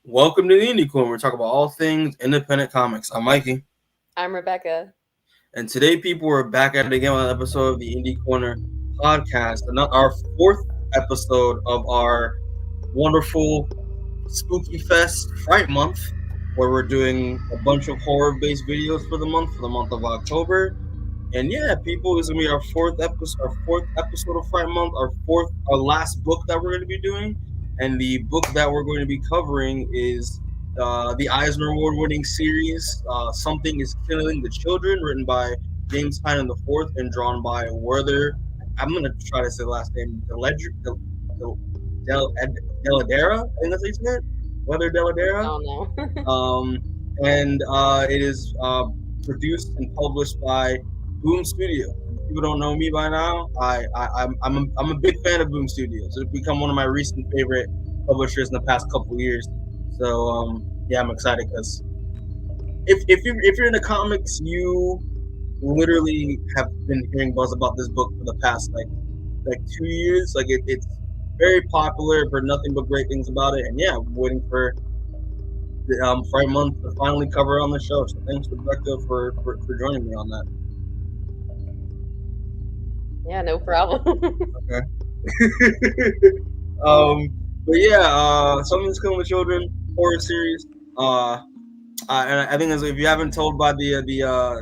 Welcome to the Indie Corner. We're talking about all things independent comics. I'm Mikey. I'm Rebecca. And today, people, we're back at it again with an episode of the Indie Corner podcast. Our fourth episode of our wonderful Spooky Fest Fright Month, where we're doing a bunch of horror-based videos for the month of October. And yeah, people, this is gonna be our fourth episode of Fright Month, our last book that we're gonna be doing, and the book that we're going to be covering is the Eisner Award-winning series, "Something Is Killing the Children," written by James Tynion IV and drawn by Werther. I'm gonna try to say the last name, Dell'Edra. I think that's how you say it. Werther Dell'Edra. Oh no. Um, and it is produced and published by Boom Studio. If people don't know me by now, I'm a big fan of Boom Studios. It's become one of my recent favorite publishers in the past couple of years. So yeah, I'm excited because if you're into comics, you literally have been hearing buzz about this book for the past like 2 years. Like it's very popular. I've heard nothing but great things about it, and yeah, I'm waiting for the Fright Month to finally cover it on the show. So thanks, Rebecca, for joining me on that. Yeah, no problem. Okay. But yeah, Something's Killing the Children horror series. And I think if you haven't told by the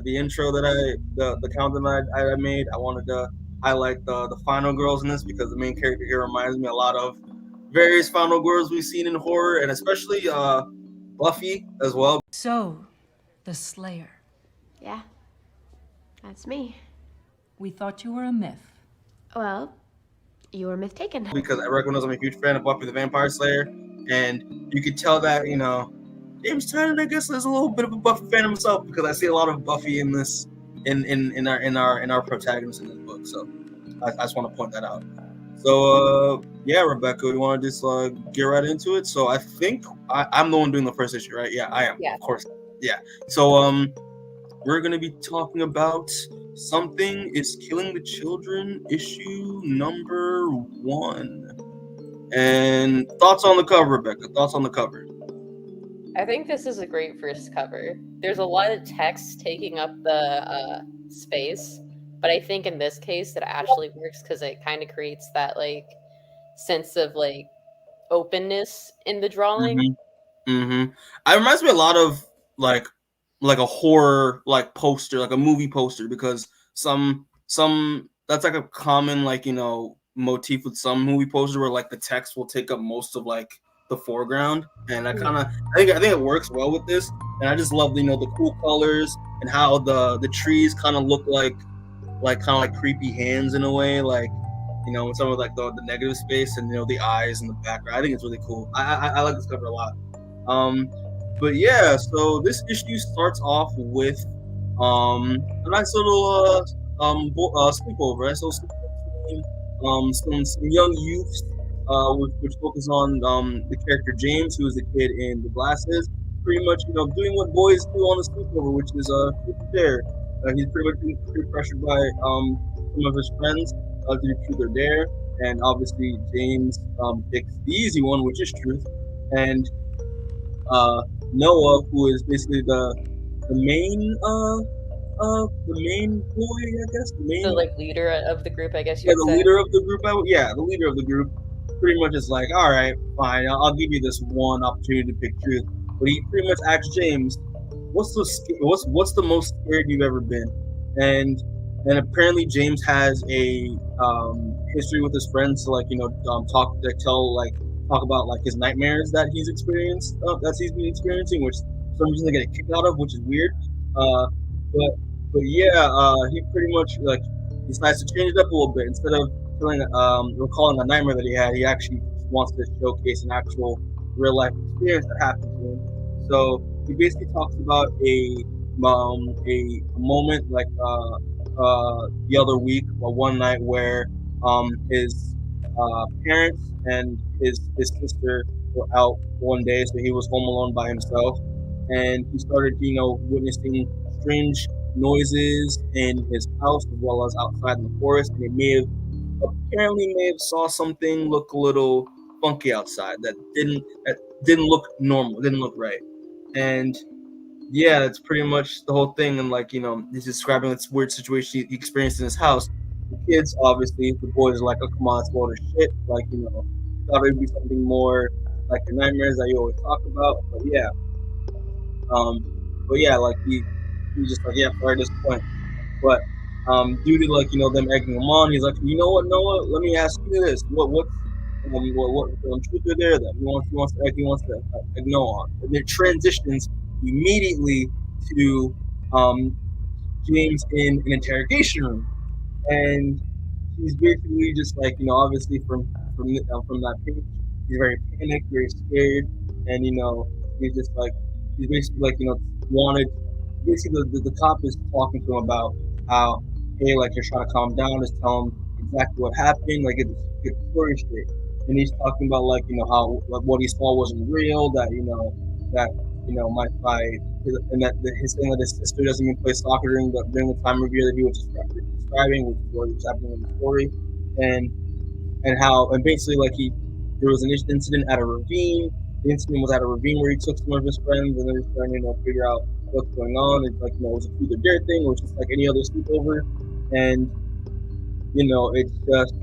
intro that the countdown I made, I wanted to highlight the final girls in this because the main character here reminds me a lot of various final girls we've seen in horror, and especially Buffy as well. So, the Slayer. Yeah, that's me. We thought you were a myth. Well, you were mistaken. Because everyone knows I'm a huge fan of Buffy the Vampire Slayer, and you could tell that James Tynion, I guess, is a little bit of a Buffy fan himself because I see a lot of Buffy in this in our protagonist in this book. So I just want to point that out. So yeah, Rebecca, we want to just get right into it. So I think I'm the one doing the first issue, right? Yeah, I am. Yeah. Of course. Yeah. So we're gonna be talking about Something Is Killing the Children, issue number 1. And thoughts on the cover, Rebecca? Thoughts on the cover? I think this is a great first cover. There's a lot of text taking up the space, but I think in this case it actually works because it kind of creates that sense of openness in the drawing. Mm-hmm. It reminds me a lot of like a horror poster, like a movie poster, because some that's like a common motif with some movie posters where the text will take up most of the foreground, and I think it works well with this. And I just love the cool colors and how the trees kind of look like creepy hands in a way, with some of the negative space and the eyes in the background. I think it's really cool. I like this cover a lot. But yeah, so this issue starts off with a nice little sleepover, right? So some young youths, which focus on the character James, who is the kid in the glasses, pretty much doing what boys do on a sleepover, which is dare. He's pretty much being pressured by some of his friends to do truth or dare, and obviously James picks the easy one, which is truth, and Noah, who is basically the main boy, I guess, The leader of the group, I guess you yeah, would the say. leader of the group. The leader of the group pretty much is like, all right, fine, I'll give you this one opportunity to pick truth. But he pretty much asks James, what's the most scared you've ever been? And apparently James has a history with his friends to talk about his nightmares that he's experienced, he's been experiencing, which for some reason they get a kick out of, which is weird. But yeah, he pretty much decides to change it up a little bit. Instead of recalling a nightmare that he had, he actually wants to showcase an actual real life experience that happened to him. So he basically talks about a moment the other week, one night where his parents and his sister were out one day, so he was home alone by himself, and he started witnessing strange noises in his house as well as outside in the forest, and he apparently may have saw something look a little funky outside that didn't look normal, didn't look right. And yeah, that's pretty much the whole thing. And like, he's describing this weird situation he experienced in his house. The kids, obviously, the boys are like, oh, come on, it's load of shit. Like, thought it would be something more like the nightmares that you always talk about. But yeah. Like he's just like, yeah, sorry at this point. But due to like, them egging him on, he's like, you know what, Noah, let me ask you this. What truth are there that he wants to egg Noah on? And it transitions immediately to James in an interrogation room, and he's basically just like, obviously from that page, he's very panicked, very scared, and he's just like, he's basically like, wanted. Basically, the cop is talking to him about how, hey, like, you're trying to calm down, just tell him exactly what happened, like, get the story straight. And he's talking about like, how like, what he saw wasn't real, that his thing that his sister doesn't even play soccer during the time of year that he was describing, which is what was happening in the story, and basically like there was an incident at a ravine. The incident was at a ravine where he took some of his friends, and then he's trying to figure out what's going on. It's like, was it either their thing or just like any other sleepover, and it's just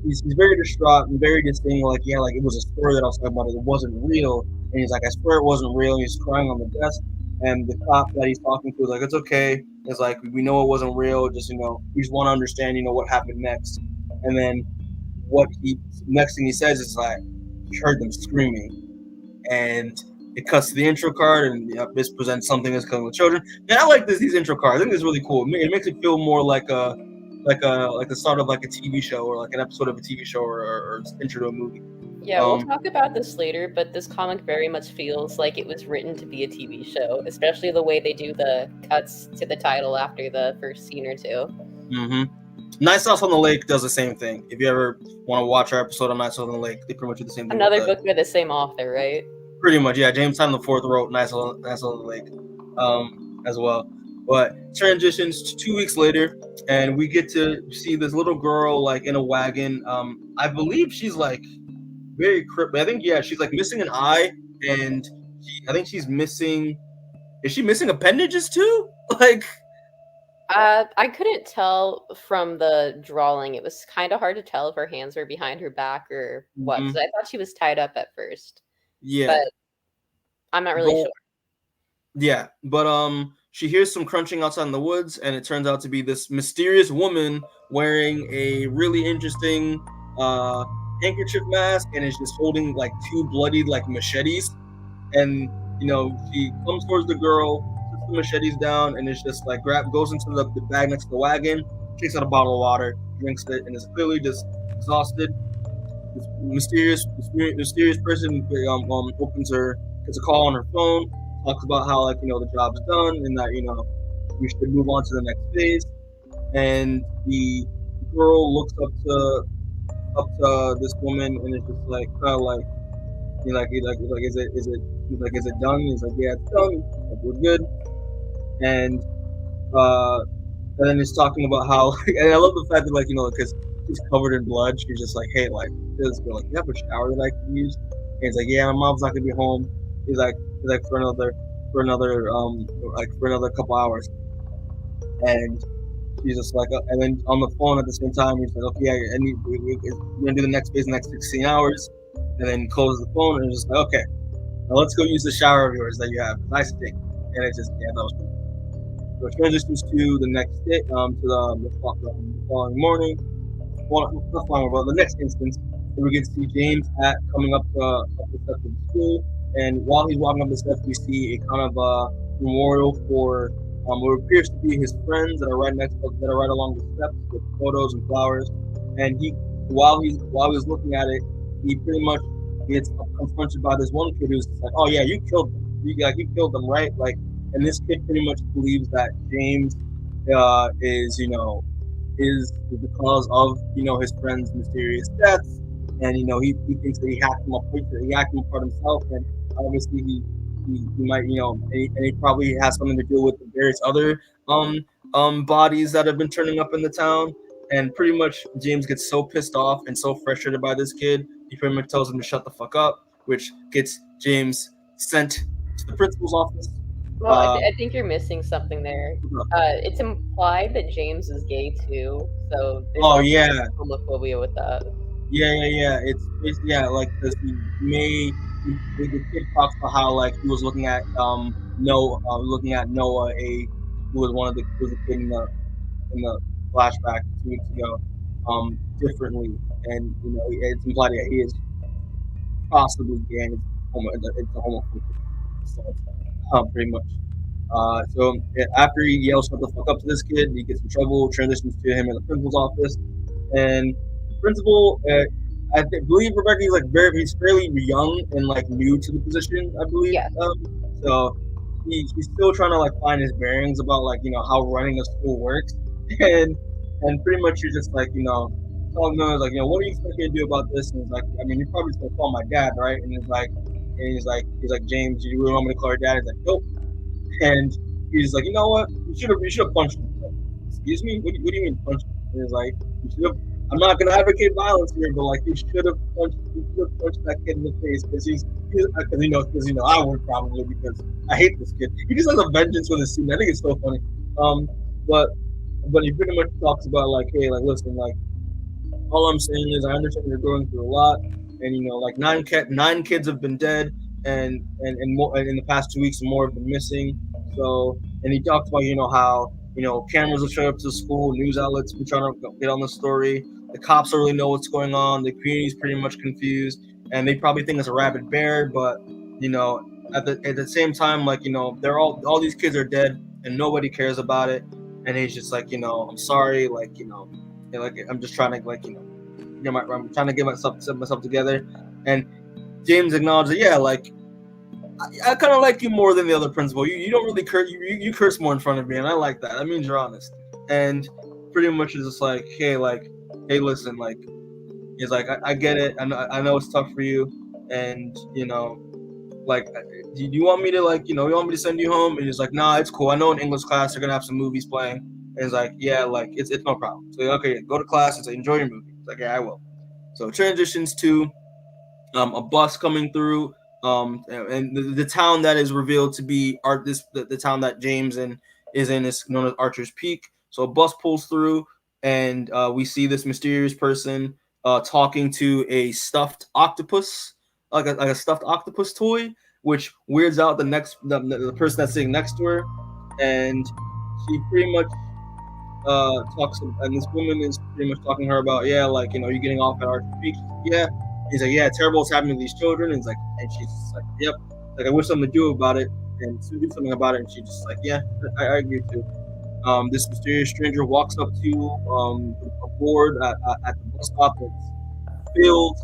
he's very distraught and very just saying like, yeah, like it was a story that I was talking about, it wasn't real. And he's like, I swear it wasn't real. And he's crying on the desk. And the cop that he's talking to is like, it's okay. It's like, we know it wasn't real. Just, we just want to understand, what happened next. And then next thing he says is like, he heard them screaming. And it cuts to the intro card, and this presents something that's coming with children. And I like these intro cards. I think it's really cool. It makes it feel more like the start of like a TV show, or like an episode of a TV show, or intro to a movie. Yeah, we'll talk about this later, but this comic very much feels like it was written to be a TV show, especially the way they do the cuts to the title after the first scene or two. Mm-hmm. Nice House on the Lake does the same thing. If you ever want to watch our episode on Nice House on the Lake, they pretty much do the same thing. Another book by the same author, right? Pretty much, yeah. James Tynion IV wrote Nice House on the Lake as well. But transitions to 2 weeks later, and we get to see this little girl like in a wagon. I believe she's like very I think, yeah, she's like missing an eye, and I think she's missing. Is she missing appendages too? Like, I couldn't tell from the drawing. It was kind of hard to tell if her hands were behind her back or what. Because I thought she was tied up at first. Yeah, but I'm not really sure. Yeah, but she hears some crunching outside in the woods, and it turns out to be this mysterious woman wearing a really interesting handkerchief mask, and is just holding like two bloodied like machetes. And she comes towards the girl, puts the machetes down, and it's just like goes into the bag next to the wagon, takes out a bottle of water, drinks it, and is clearly just exhausted. This mysterious person opens gets a call on her phone, talks about how like the job's done, and that we should move on to the next phase. And the girl looks up to this woman, and it's just like kind of like is it done? He's like, yeah, it's done. Like, we're good. And then he's talking about how, and I love the fact that because she's covered in blood, she's just like, hey, like this girl, like, you have a shower that I can use? And he's like, yeah, my mom's not gonna be home. He's like for another couple hours. And she's just like, and then on the phone at the same time, he's like, okay, yeah, we're gonna do the next phase in the next 16 hours. And then closes the phone, and just like, okay, now let's go use the shower of yours that you have. I stink. And it's just, yeah, that was cool. So it transitions to the next day, to the following morning. Well, not following, but the next instance, we get to see James coming up the steps of the school. And while he's walking up the steps, we see a kind of memorial for what appears to be his friends that are right along the steps with photos and flowers. And while he was looking at it, he pretty much gets confronted by this one kid who's like, oh yeah, you killed them. You killed them, right? Like, and this kid pretty much believes that James is the cause of his friend's mysterious deaths, and he thinks that he hacked him apart himself, and obviously he might and he probably has something to do with the various other bodies that have been turning up in the town. And pretty much James gets so pissed off and so frustrated by this kid, he pretty much tells him to shut the fuck up, which gets James sent to the principal's office. Well, I think you're missing something there. It's implied that James is gay too, so there's also homophobia with that. Yeah. It's like this. The kid talks about how like he was looking at Noah, who was one of the kid in the flashback 2 weeks ago, differently, and it's implied that he is possibly gay and it's a homophobic, so pretty much. So after he yells "shut the fuck up" to this kid, he gets in trouble. Transitions to him in the principal's office, and the principal, I believe Rebecca, he's fairly young and like new to the position, I believe. Yeah. So he's still trying to like find his bearings about like how running a school works, and pretty much you're just like telling him like what do you expect me to do about this? And he's like, I mean, you're probably just gonna call my dad, right? And he's like, James, you really want me to call your dad? He's like, nope. And he's like, you know what? You should have punched him. Like, excuse me? What do you mean punched him? And he's like, you should have. I'm not gonna advocate violence here, but like you should have punched that kid in the face because I would probably, because I hate this kid. He just has a vengeance with his student. I think it's so funny. But he pretty much talks about like, hey, like listen, like all I'm saying is I understand you're going through a lot, and like nine kids have been dead, and more in the past 2 weeks, and more have been missing. So, and he talked about how cameras will show up to the school, news outlets been trying to get on the story. The cops don't really know what's going on. The community's pretty much confused, and they probably think it's a rabid bear. But at the same time, like they're all these kids are dead, and nobody cares about it. And he's just like, I'm sorry, like like I'm just trying to I'm trying to get myself together. And James acknowledged that, yeah, like I kind of like you more than the other principal. You don't really curse. You curse more in front of me, and I like that. That means you're honest. And pretty much is just like, hey, listen, like, he's like, I get it. I know it's tough for you, and like, do you want me to you want me to send you home? And he's like, nah, it's cool. I know in English class they're gonna have some movies playing. And he's like, yeah, like it's no problem. So okay, go to class and say enjoy your movie. He's like, yeah, I will. So transitions to a bus coming through. And the town that is revealed to be the town that James is in is known as Archer's Peak. So a bus pulls through, and we see this mysterious person talking to a stuffed octopus, like a stuffed octopus toy, which weirds out the person that's sitting next to her, and she pretty much talks, and this woman is pretty much talking to her about, yeah, like you're getting off at Archer's Peak. Yeah. He's like, yeah, terrible what's happening to these children. And she's just like, yep. Like, I wish something to do about it, and to do something about it. And she's just like, yeah, I agree too. This mysterious stranger walks up to a board at the bus stop that's filled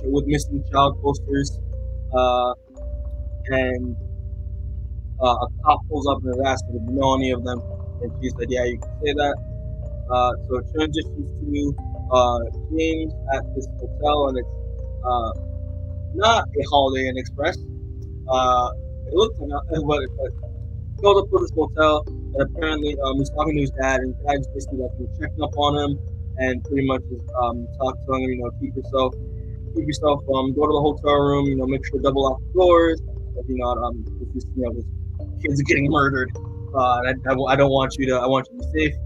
with missing child posters, and a cop pulls up and is asking if you know any of them, and she's like, yeah, you can say that. So it transitions to James at this hotel, and it's not a Holiday Inn Express. It looks like but he goes up to this hotel, and apparently he's talking to his dad, and his dad's basically like checking up on him, and pretty much is telling him, keep yourself, go to the hotel room, make sure to double lock the doors, this kids are getting murdered, and I don't want you to, I want you to be safe,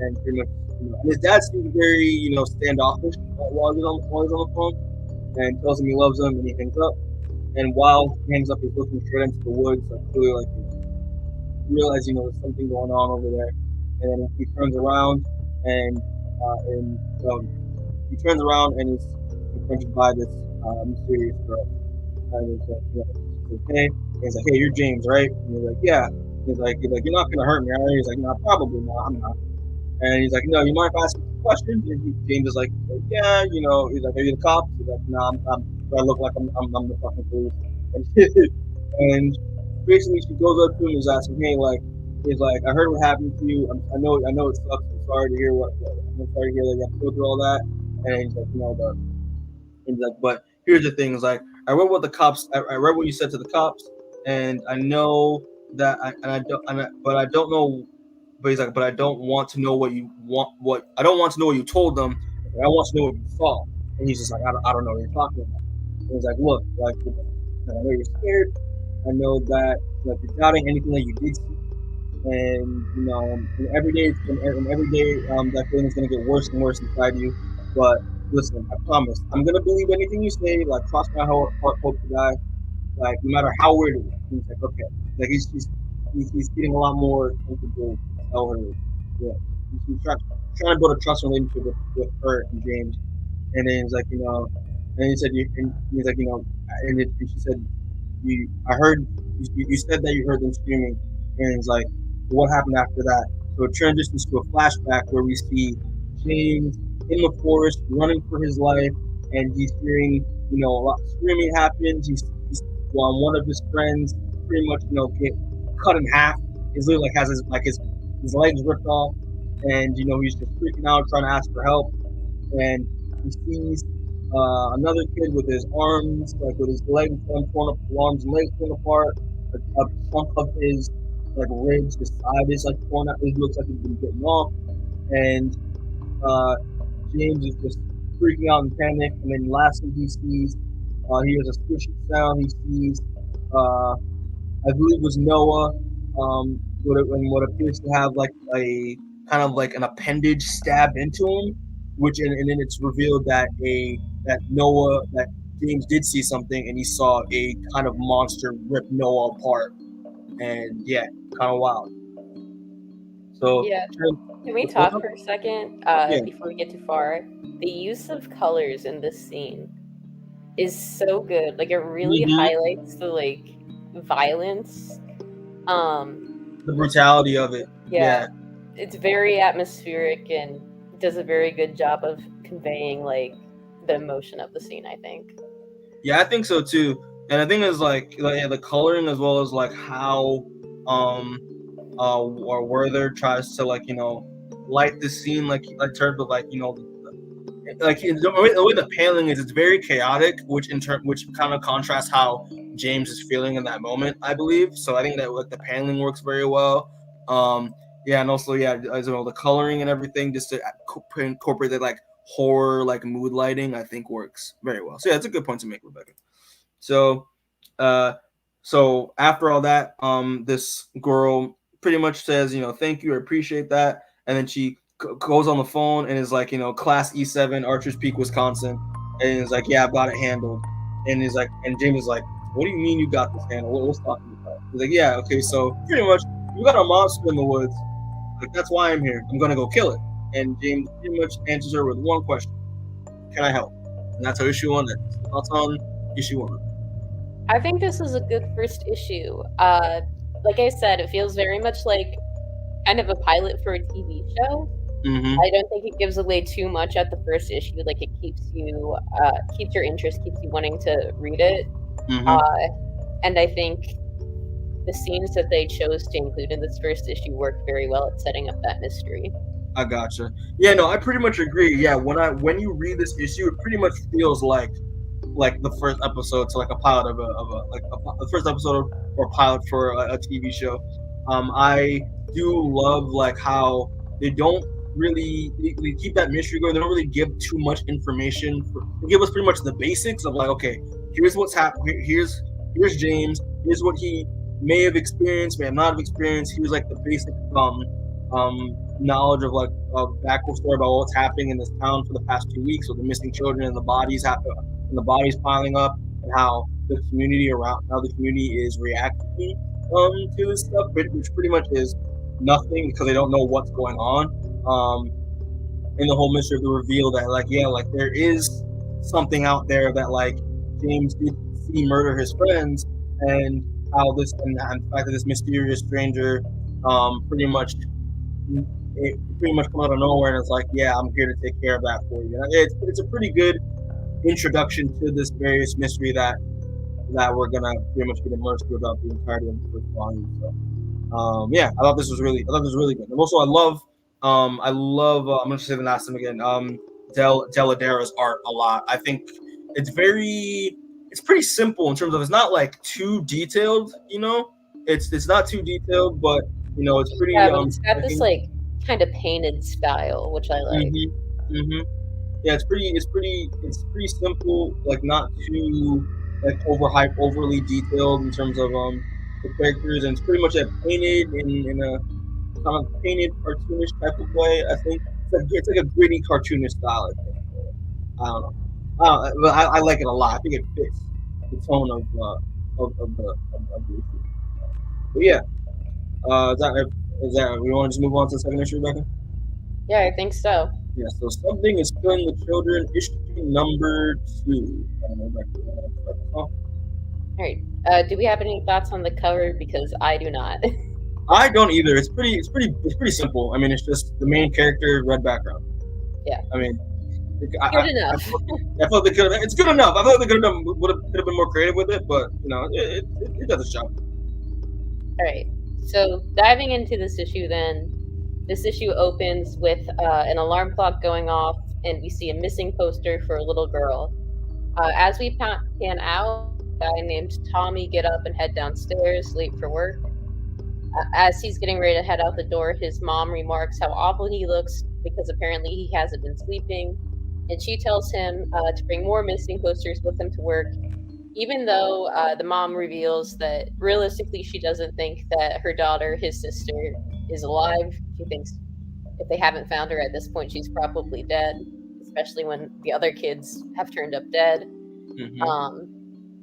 and pretty much. And his dad seems very, standoffish while he's on the phone, and tells him he loves him, and he hangs up. And while he hangs up, he's looking straight into the woods, like clearly, realize, there's something going on over there. And then he turns around, and he's confronted by this mysterious girl. And he's like, okay. And he's like, hey, you're James, right? And he's like, yeah. He's like, you're not gonna hurt me, are you? He's like, no, probably not. I'm not. And he's like, no, you mind if I ask you some questions? And James is like, yeah, he's like, are you the cops? He's like, no, I look like I'm the fucking police. And basically she goes up to him and is asking, hey, like, he's like, I heard what happened to you. I know it sucks. I'm sorry to hear I'm sorry to hear that you have to go through all that. And he's like, he's like, but here's the thing, is like, I read what you said to the cops, and I know that but I don't know. But he's like, but I don't want to know what you I don't want to know what you told them. I want to know what you saw. And he's just like, I don't know what you're talking about. And he's like, look, like, I know you're scared. I know that like you're doubting anything that you did see, and and every day that feeling is gonna get worse and worse inside you. But listen, I promise, I'm gonna believe anything you say. Like, cross my heart, hope to die. Like, no matter how weird it is. He's like, okay. Like, he's getting a lot more comfortable to tell her. Yeah, he's trying to build a trust relationship with her and James. And then he's like, and he said, and he's like, and she said, I heard you said that you heard them screaming, and it's like, what happened after that? So it transitions to a flashback where we see James in the forest running for his life, and he's hearing, a lot of screaming happens. He's one of his friends pretty much, get cut in half. He's literally has his legs ripped off, and he's just freaking out, trying to ask for help, and he sees another kid with his arms, like with his legs torn up, arms and legs torn apart. A chunk of his ribs, his side is torn out. It looks like he's been bitten off, and James is just freaking out in panic. And then lastly, he sees he hears a squishing sound. He sees I believe it was Noah, what appears to have like a kind of like an appendage stabbed into him, and then it's revealed that that James did see something, and he saw a kind of monster rip Noah apart, and yeah, kind of wild. So yeah, can we talk for a second before we get too far? The use of colors in this scene is so good. Like, it really highlights the violence, the brutality of it. Yeah, it's very atmospheric and does a very good job of conveying the emotion of the scene, I think. Yeah, I think so too. And I think it's the coloring, as well as how or Werther tries to light the scene, in terms of the way the paneling is, it's very chaotic, which kind of contrasts how James is feeling in that moment, I believe. So I think that the paneling works very well. Yeah, and also as well, the coloring and everything, just to incorporate that horror mood lighting, I think works very well. So yeah, it's a good point to make, Rebecca. So so after all that, this girl pretty much says, thank you, I appreciate that, and then she goes on the phone and is like, class E7, Archer's Peak, Wisconsin, and is like, yeah, I've got it handled. And he's like, and James is like, what do you mean you got this handled? What's talking about? He's like, yeah, okay, so pretty much you got a monster in the woods. Like, that's why I'm here. I'm gonna go kill it. And James pretty much answers her with one question: can I help? And that's how issue 1 ends. Thoughts on issue 1? I think this is a good first issue. Like I said, it feels very much like kind of a pilot for a TV show. Mm-hmm. I don't think it gives away too much at the first issue. Like, it keeps your interest, keeps you wanting to read it. Mm-hmm. And I think the scenes that they chose to include in this first issue work very well at setting up that mystery. I gotcha. Yeah, no, I pretty much agree. Yeah, when you read this issue, it pretty much feels like the first episode to a pilot of the first episode or pilot for a TV show. I do love how they don't really they keep that mystery going. They don't really give too much information. They give us pretty much the basics of okay, here's what's happening. Here's James. Here's what he may have experienced, may have not have experienced. Here's the basic knowledge of backstory story about what's happening in this town for the past 2 weeks with the missing children and the bodies piling up, and how the community is reacting to this stuff, which pretty much is nothing, because they don't know what's going on. In the whole mystery of the reveal that there is something out there that James did see murder his friends, and how the fact that this mysterious stranger pretty much come out of nowhere, and it's I'm here to take care of that for you. It's a pretty good introduction to this various mystery that we're gonna pretty much get immersed throughout the entirety of the first volume. So yeah, I thought this was really good. And also I love I'm gonna say the last name again, Dell'Edra's art a lot. I think it's pretty simple in terms of, it's not too detailed, it's not too detailed, but it's pretty but it's got this kind of painted style, which I like. Mm-hmm. Yeah, it's pretty simple, like not too like overhyped, overly detailed in terms of the characters, and it's pretty much painted in a kind of painted cartoonish type of way. I think it's like a gritty cartoonish style. I think. I don't know. But I like it a lot. I think it fits the tone of the issue. But yeah, is that we want to just move on to the second issue, Rebecca? Yeah, I think so. Yeah. So something is killing the children. Issue number 2. I don't know, Rebecca, All right. Do we have any thoughts on the cover? Because I do not. I don't either. It's pretty simple. I mean, it's just the main character, red background. Yeah. I mean, Good enough. I felt they could have. It's good enough. I thought they could have been more creative with it, but it does its job. All right. So diving into this issue, then, this issue opens with an alarm clock going off, and we see a missing poster for a little girl. As we pan out, a guy named Tommy get up and head downstairs, late for work. As he's getting ready to head out the door, his mom remarks how awful he looks because apparently he hasn't been sleeping. And she tells him to bring more missing posters with him to work, even though the mom reveals that realistically she doesn't think that her daughter, his sister, is alive. She thinks if they haven't found her at this point, she's probably dead, especially when the other kids have turned up dead. Mm-hmm.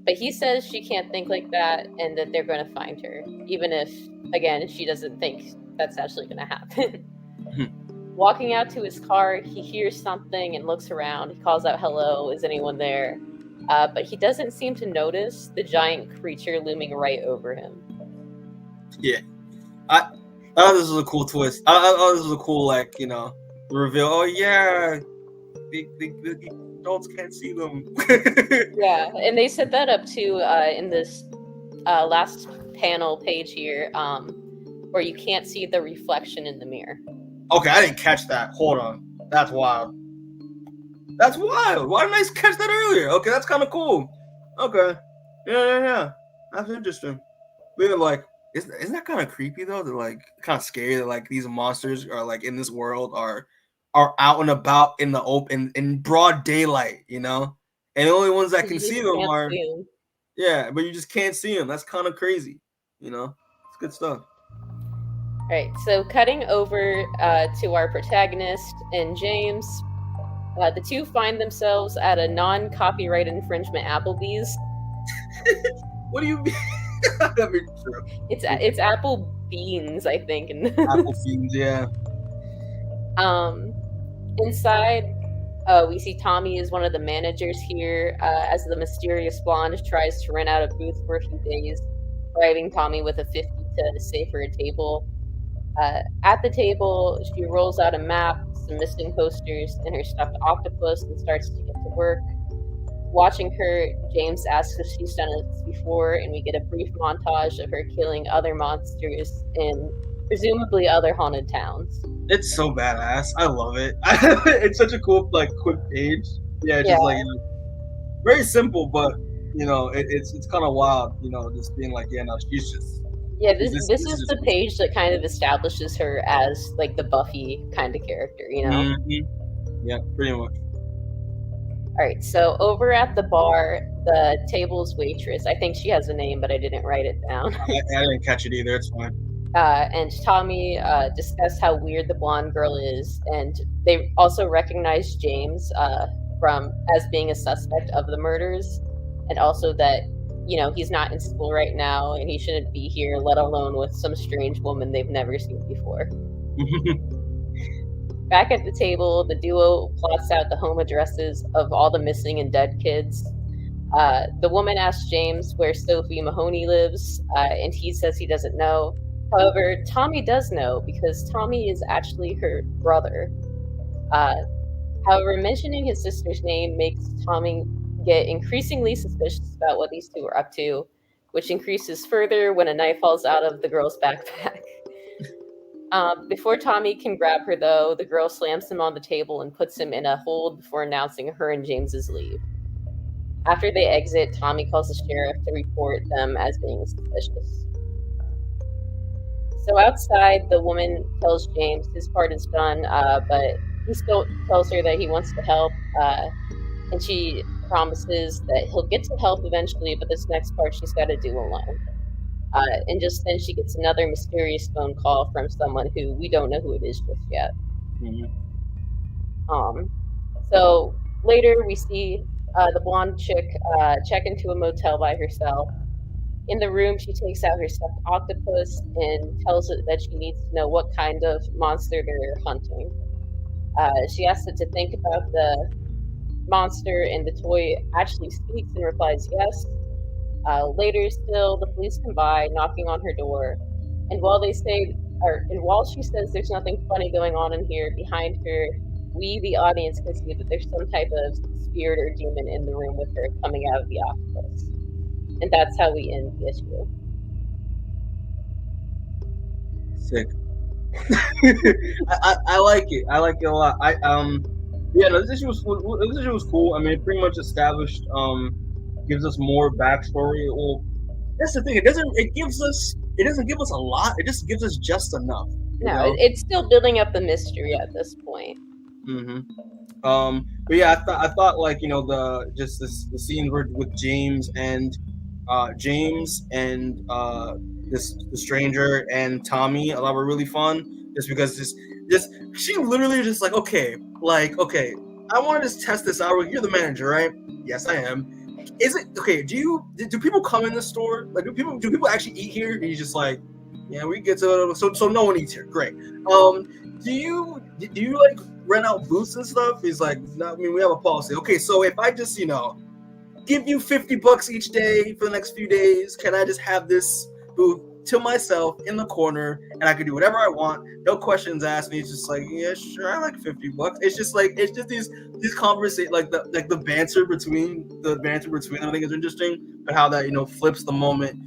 But he says she can't think like that and that they're going to find her, even if, again, she doesn't think that's actually going to happen. Walking out to his car, he hears something and looks around. He calls out, "Hello, is anyone there?" But he doesn't seem to notice the giant creature looming right over him. Yeah. I thought this was a cool twist. I thought this was a cool, reveal. Oh, yeah. The adults can't see them. Yeah, and they set that up, too, in this last panel page here, where you can't see the reflection in the mirror. Okay, I didn't catch that. Hold on. That's wild. Why didn't I catch that earlier? Okay, that's kind of cool. Okay. Yeah. That's interesting. But, isn't that kind of creepy, though? They're, kind of scary that, these monsters are, in this world are out and about in the open, in broad daylight, And the only ones that can see them are... Yeah, but you just can't see them. That's kind of crazy, It's good stuff. All right, so cutting over to our protagonist and James, the two find themselves at a non-copyright infringement Applebee's. What do you mean? That'd be true. It's Apple Beans, I think. Apple Beans, yeah. Inside, we see Tommy is one of the managers here, as the mysterious blonde tries to rent out a booth for a few days, bribing Tommy with a 50 to save her a table. At the table, she rolls out a map, some missing posters, and her stuffed octopus and starts to get to work. Watching her, James asks if she's done this before, and we get a brief montage of her killing other monsters in presumably other haunted towns. It's so badass. I love it. It's such a cool, quick page. Yeah, just very simple, but it's kind of wild. Just being she's just. Yeah, this is the page that kind of establishes her as the Buffy kind of character, Mm-hmm. Yeah, pretty much. All right, so over at the bar, the table's waitress, I think she has a name, but I didn't write it down. I didn't catch it either. It's fine. And Tommy discussed how weird the blonde girl is, and they also recognize James as being a suspect of the murders, and also that he's not in school right now, and he shouldn't be here, let alone with some strange woman they've never seen before. Back at the table, the duo plots out the home addresses of all the missing and dead kids. The woman asks James where Sophie Mahoney lives, and he says he doesn't know. However, Tommy does know, because Tommy is actually her brother. However, mentioning his sister's name makes Tommy get increasingly suspicious about what these two are up to, which increases further when a knife falls out of the girl's backpack. Before Tommy can grab her, though, the girl slams him on the table and puts him in a hold before announcing her and James's leave. After they exit, Tommy calls the sheriff to report them as being suspicious. So outside, the woman tells James his part is done, but he still tells her that he wants to help, and she promises that he'll get to help eventually, but this next part she's got to do alone. And just then she gets another mysterious phone call from someone who we don't know who it is just yet. So later we see the blonde chick check into a motel by herself. In the room, she takes out her stuffed octopus and tells it that she needs to know what kind of monster they're hunting. She asks it to think about the monster, and the toy actually speaks and replies yes. Later still, the police come by, knocking on her door, and while she says there's nothing funny going on in here, behind her, we, the audience, can see that there's some type of spirit or demon in the room with her coming out of the octopus. And that's how we end the issue. Sick. I like it. I like it a lot. This issue was cool. I mean, it pretty much established, gives us more backstory. Well, that's the thing. It doesn't give us a lot. It just gives us just enough. No, it's still building up the mystery at this point. But yeah, I thought like, the scenes with James and the stranger and Tommy, I thought were really fun. Just because she literally just like, okay, I want to just test this out. You're the manager, right? Yes, I am. Is it okay? Do people come in the store? Like, do people actually eat here? And he's just like, yeah, we get to so no one eats here. Great. Do you like rent out booths and stuff? He's like, no, I mean, we have a policy. Okay, so if I just give you $50 each day for the next few days, can I just have this booth to myself in the corner and I can do whatever I want, no questions asked? And he's just like, yeah, sure, I like $50. It's just these conversations, like the banter between them, I think is interesting, but how that flips the moment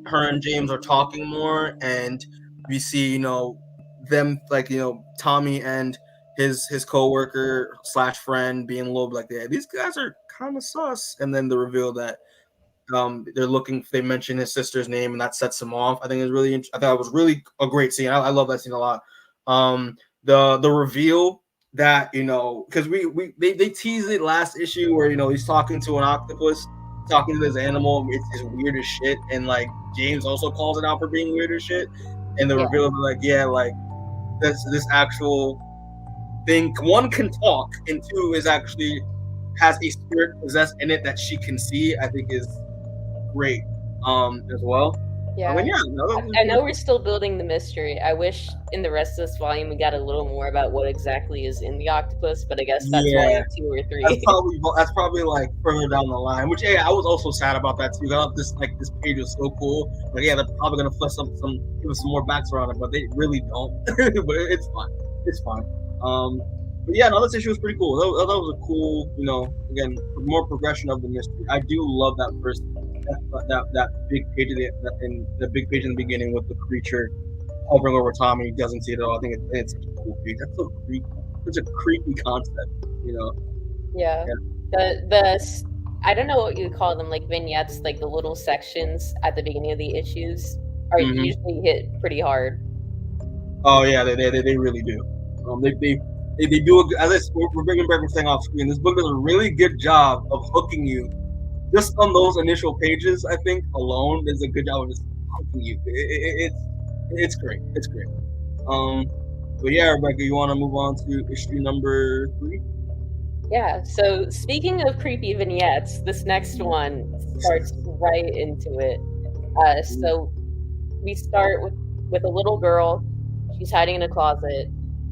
her and James are talking more, and we see them Tommy and his co-worker / friend being a little bit like, yeah, these guys are kind of sus, and then the reveal that they mention his sister's name, and that sets him off. I think it's really I thought it was really a great scene. I love that scene a lot. The reveal that because they teased it last issue where he's talking to an octopus, talking to this animal. It's weird as shit, and like James also calls it out for being weird as shit, and the reveal of like, yeah, like this actual thing, one can talk, and two is actually has a spirit possessed in it that she can see, I think is great as well. Yeah. I know we're still building the mystery. I wish in the rest of this volume we got a little more about what exactly is in the octopus, but I guess that's volume 2 or 3. That's probably like further down the line. Which I was also sad about that too. I thought this page was so cool. Like, yeah, they're probably gonna flip give us some more backstory on it, but they really don't. But it's fine. It's fine. But yeah, no, this issue was pretty cool. That was a cool, again, more progression of the mystery. I do love that first that big page the big page in the beginning with the creature hovering over Tommy. He doesn't see it at all. I think it's such a cool page. That's so creepy. Such a creepy concept, Yeah. The I don't know what you call them, like vignettes, like the little sections at the beginning of the issues are usually hit pretty hard. Oh yeah, they really do. They do as we're bringing back from saying off screen. This book does a really good job of hooking you. Just on those initial pages, I think alone does a good job of just hooking you. It's great. It's great. But yeah, Rebecca, you want to move on to issue number 3? Yeah. So speaking of creepy vignettes, this next one starts right into it. So we start with a little girl. She's hiding in a closet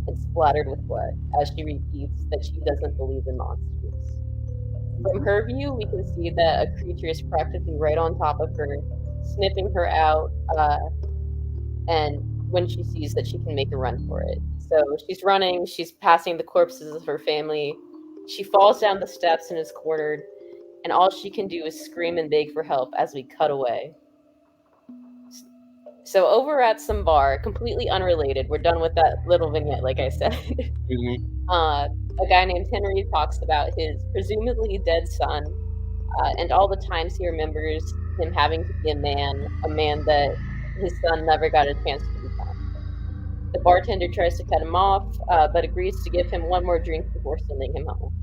and splattered with blood as she repeats that she doesn't believe in monsters. From her view, we can see that a creature is practically right on top of her, sniffing her out, and when she sees that she can make a run for it. So she's running, she's passing the corpses of her family, she falls down the steps and is cornered, and all she can do is scream and beg for help as we cut away. So over at some bar, completely unrelated, we're done with that little vignette, like I said. A guy named Henry talks about his presumably dead son, and all the times he remembers him having to be a man that his son never got a chance to become. The bartender tries to cut him off, but agrees to give him one more drink before sending him home.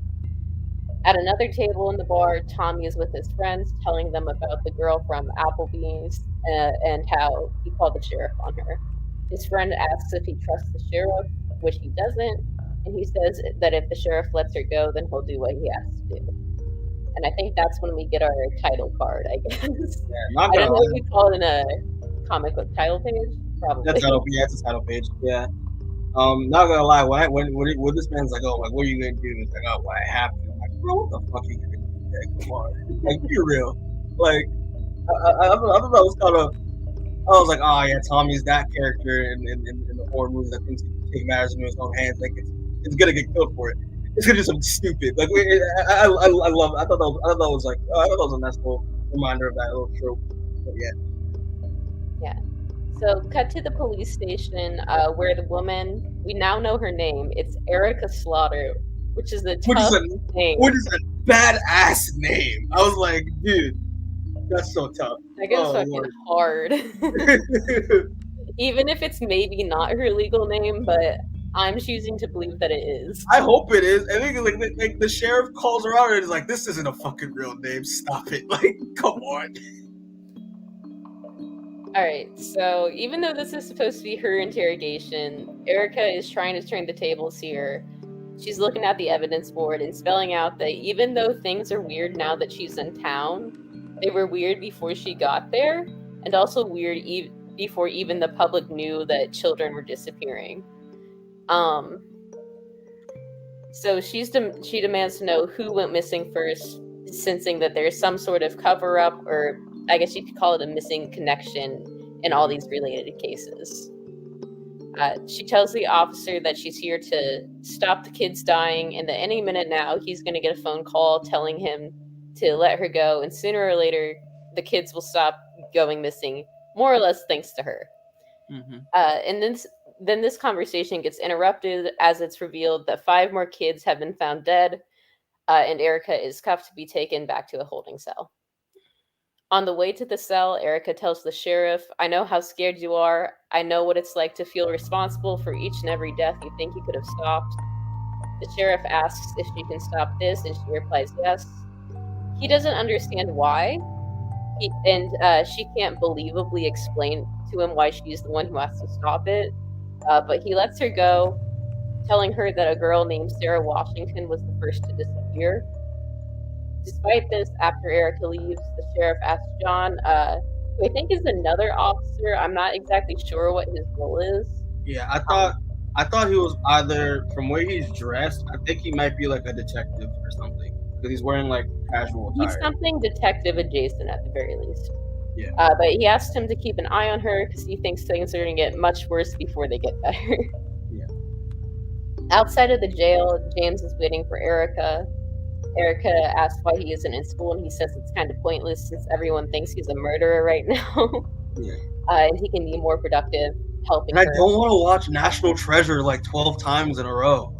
At another table in the bar, Tommy is with his friends, telling them about the girl from Applebee's and how he called the sheriff on her. His friend asks if he trusts the sheriff, which he doesn't, and he says that if the sheriff lets her go, then he'll do what he has to do. And I think that's when we get our title card, I guess. Yeah, I don't know if we call it in a comic book title page. Probably. That's it's a title page. Yeah. Not gonna lie, when this man's like, oh, like, what are you gonna do? It's like, oh, well, I have to. I'm like, bro, what the fuck are you gonna do? Like, come on, like, be real. Like, I thought that was kind of. I was like, oh yeah, Tommy's that character in the horror movies that thinks he can take matters into his own hands. Like, it's gonna get killed for it. It's gonna do something stupid. Like, I love it. I thought that was like, I thought that was a nice little reminder of that little trope. But yeah. Yeah. So, cut to the police station where the woman, we now know her name. It's Erica Slaughter, which is a tough name. What is a badass name? I was like, dude, that's so tough. That gets fucking hard. Even if it's maybe not her legal name, but I'm choosing to believe that it is. I hope it is. I think like the sheriff calls her out and is like, this isn't a fucking real name. Stop it. Like, come on. Alright, so even though this is supposed to be her interrogation, Erica is trying to turn the tables here. She's looking at the evidence board and spelling out that even though things are weird now that she's in town, they were weird before she got there, and also weird before even the public knew that children were disappearing. So she demands to know who went missing first, sensing that there's some sort of cover-up, or I guess you could call it a missing connection in all these related cases. She tells the officer that she's here to stop the kids dying, and that any minute now he's going to get a phone call telling him to let her go, and sooner or later the kids will stop going missing, more or less thanks to her. Mm-hmm. And then this conversation gets interrupted as it's revealed that 5 more kids have been found dead, and Erica is cuffed to be taken back to a holding cell. On the way to the cell, Erica tells the sheriff, I know how scared you are. I know what it's like to feel responsible for each and every death you think you could have stopped. The sheriff asks if she can stop this, and she replies yes. He doesn't understand why, she can't believably explain to him why she's the one who has to stop it. But he lets her go, telling her that a girl named Sarah Washington was the first to disappear. Despite this, after Erica leaves, the sheriff asks John, who I think is another officer. I'm not exactly sure what his role is. Yeah, I thought he was either, from where he's dressed, I think he might be like a detective or something, because he's wearing like casual attire. He's something detective adjacent at the very least. Yeah. But he asks him to keep an eye on her because he thinks things are going to get much worse before they get better. Yeah. Outside of the jail, James is waiting for Erica. Erica asks why he isn't in school, and he says it's kind of pointless since everyone thinks he's a murderer right now. Yeah. And he can be more productive helping and her. I don't want to watch National Treasure like 12 times in a row.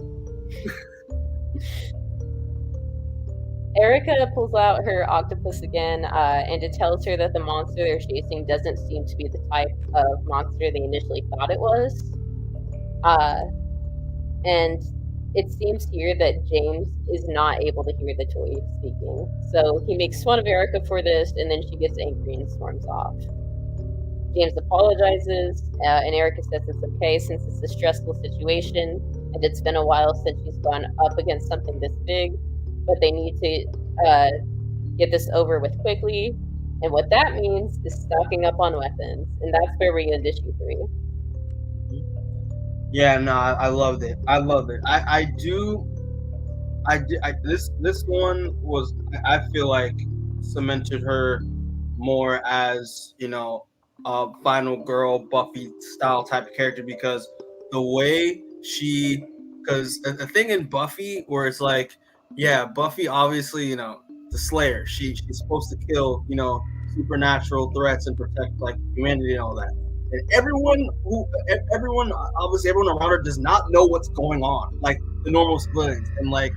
Erica pulls out her octopus again, and it tells her that the monster they're chasing doesn't seem to be the type of monster they initially thought it was. And it seems here that James is not able to hear the toy speaking. So he makes fun of Erica for this, and then she gets angry and storms off. James apologizes, and Erica says it's okay since it's a stressful situation, and it's been a while since she's gone up against something this big, but they need to get this over with quickly. And what that means is stocking up on weapons, and that's where we get into issue 3. Yeah, no, I loved it. This one was, I feel like, cemented her more as, you know, a final girl Buffy style type of character, because the way because the thing in Buffy where it's like, yeah, Buffy obviously, you know, the Slayer, she's supposed to kill, you know, supernatural threats and protect like humanity and all that. And everyone around her does not know what's going on, like the normal civilians. And like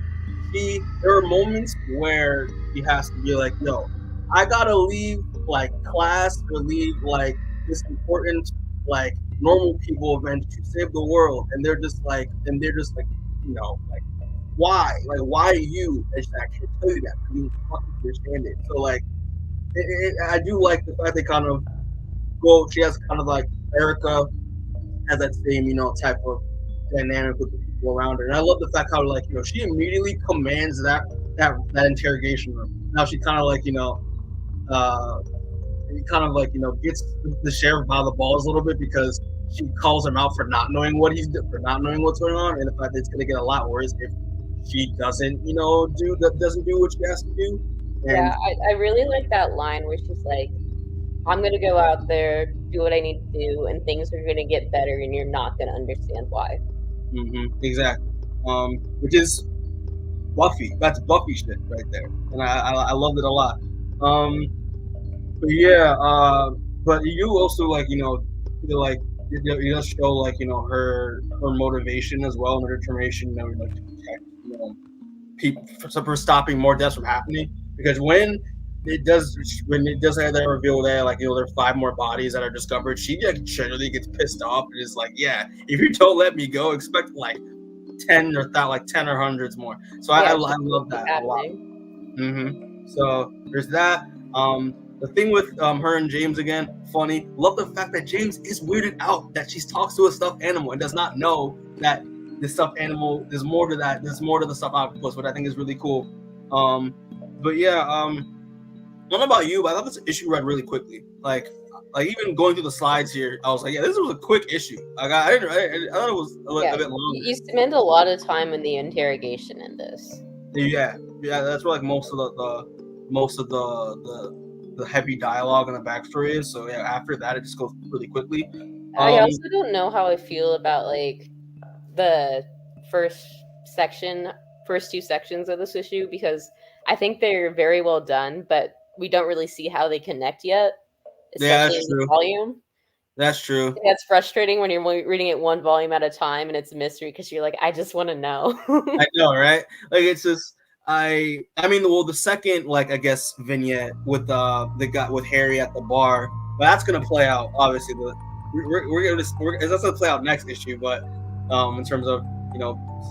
there are moments where she has to be like, yo, I gotta leave like class or leave like this important like normal people event to save the world, and they're just like, like, why you? And I can't tell you that because you don't fucking understand it. So like, I do like the fact they kind of go. She has kind of like Erica has that same type of dynamic with the people around her, and I love the fact how like she immediately commands that interrogation room. Now she kind of like gets the sheriff by the balls a little bit because she calls him out for not knowing what's going on, and the fact that it's gonna get a lot worse if she doesn't do what she has to do. And I really like that line where she's like, I'm gonna go out there, do what I need to do, and things are gonna get better, and you're not gonna understand why. Exactly. Which is Buffy. That's Buffy shit right there, and I loved it a lot. But yeah. But you also like feel like it does show like her motivation as well and her determination, to protect people for stopping more deaths from happening. Because when it does have that reveal that like there are 5 more bodies that are discovered, she like generally gets pissed off and is like, yeah, if you don't let me go, expect like 10 or hundreds more. So I love that a lot. So there's that. The thing with her and James again, funny. Love the fact that James is weirded out that she talks to a stuffed animal and does not know that the stuffed animal, there's more to that. There's more to the stuffed octopus, which I think is really cool. But yeah, I don't know about you, but I thought this issue read really quickly. Like even going through the slides here, I was like, yeah, this was a quick issue. Like I thought it was a bit longer. You spend a lot of time in the interrogation in this. Yeah, that's where like most of the heavy dialogue and the backstory is. So yeah, after that it just goes really quickly. I also don't know how I feel about like the first 2 sections of this issue, because I think they're very well done, but we don't really see how they connect yet, especially in the volume. That's true. That's frustrating when you're reading it 1 volume at a time and it's a mystery because you're like, I just want to know. I know, right? Like it's just I mean, well, the second, like, I guess, vignette with the guy with Harry at the bar, but that's gonna play out. Obviously, that's gonna play out next issue. But in terms of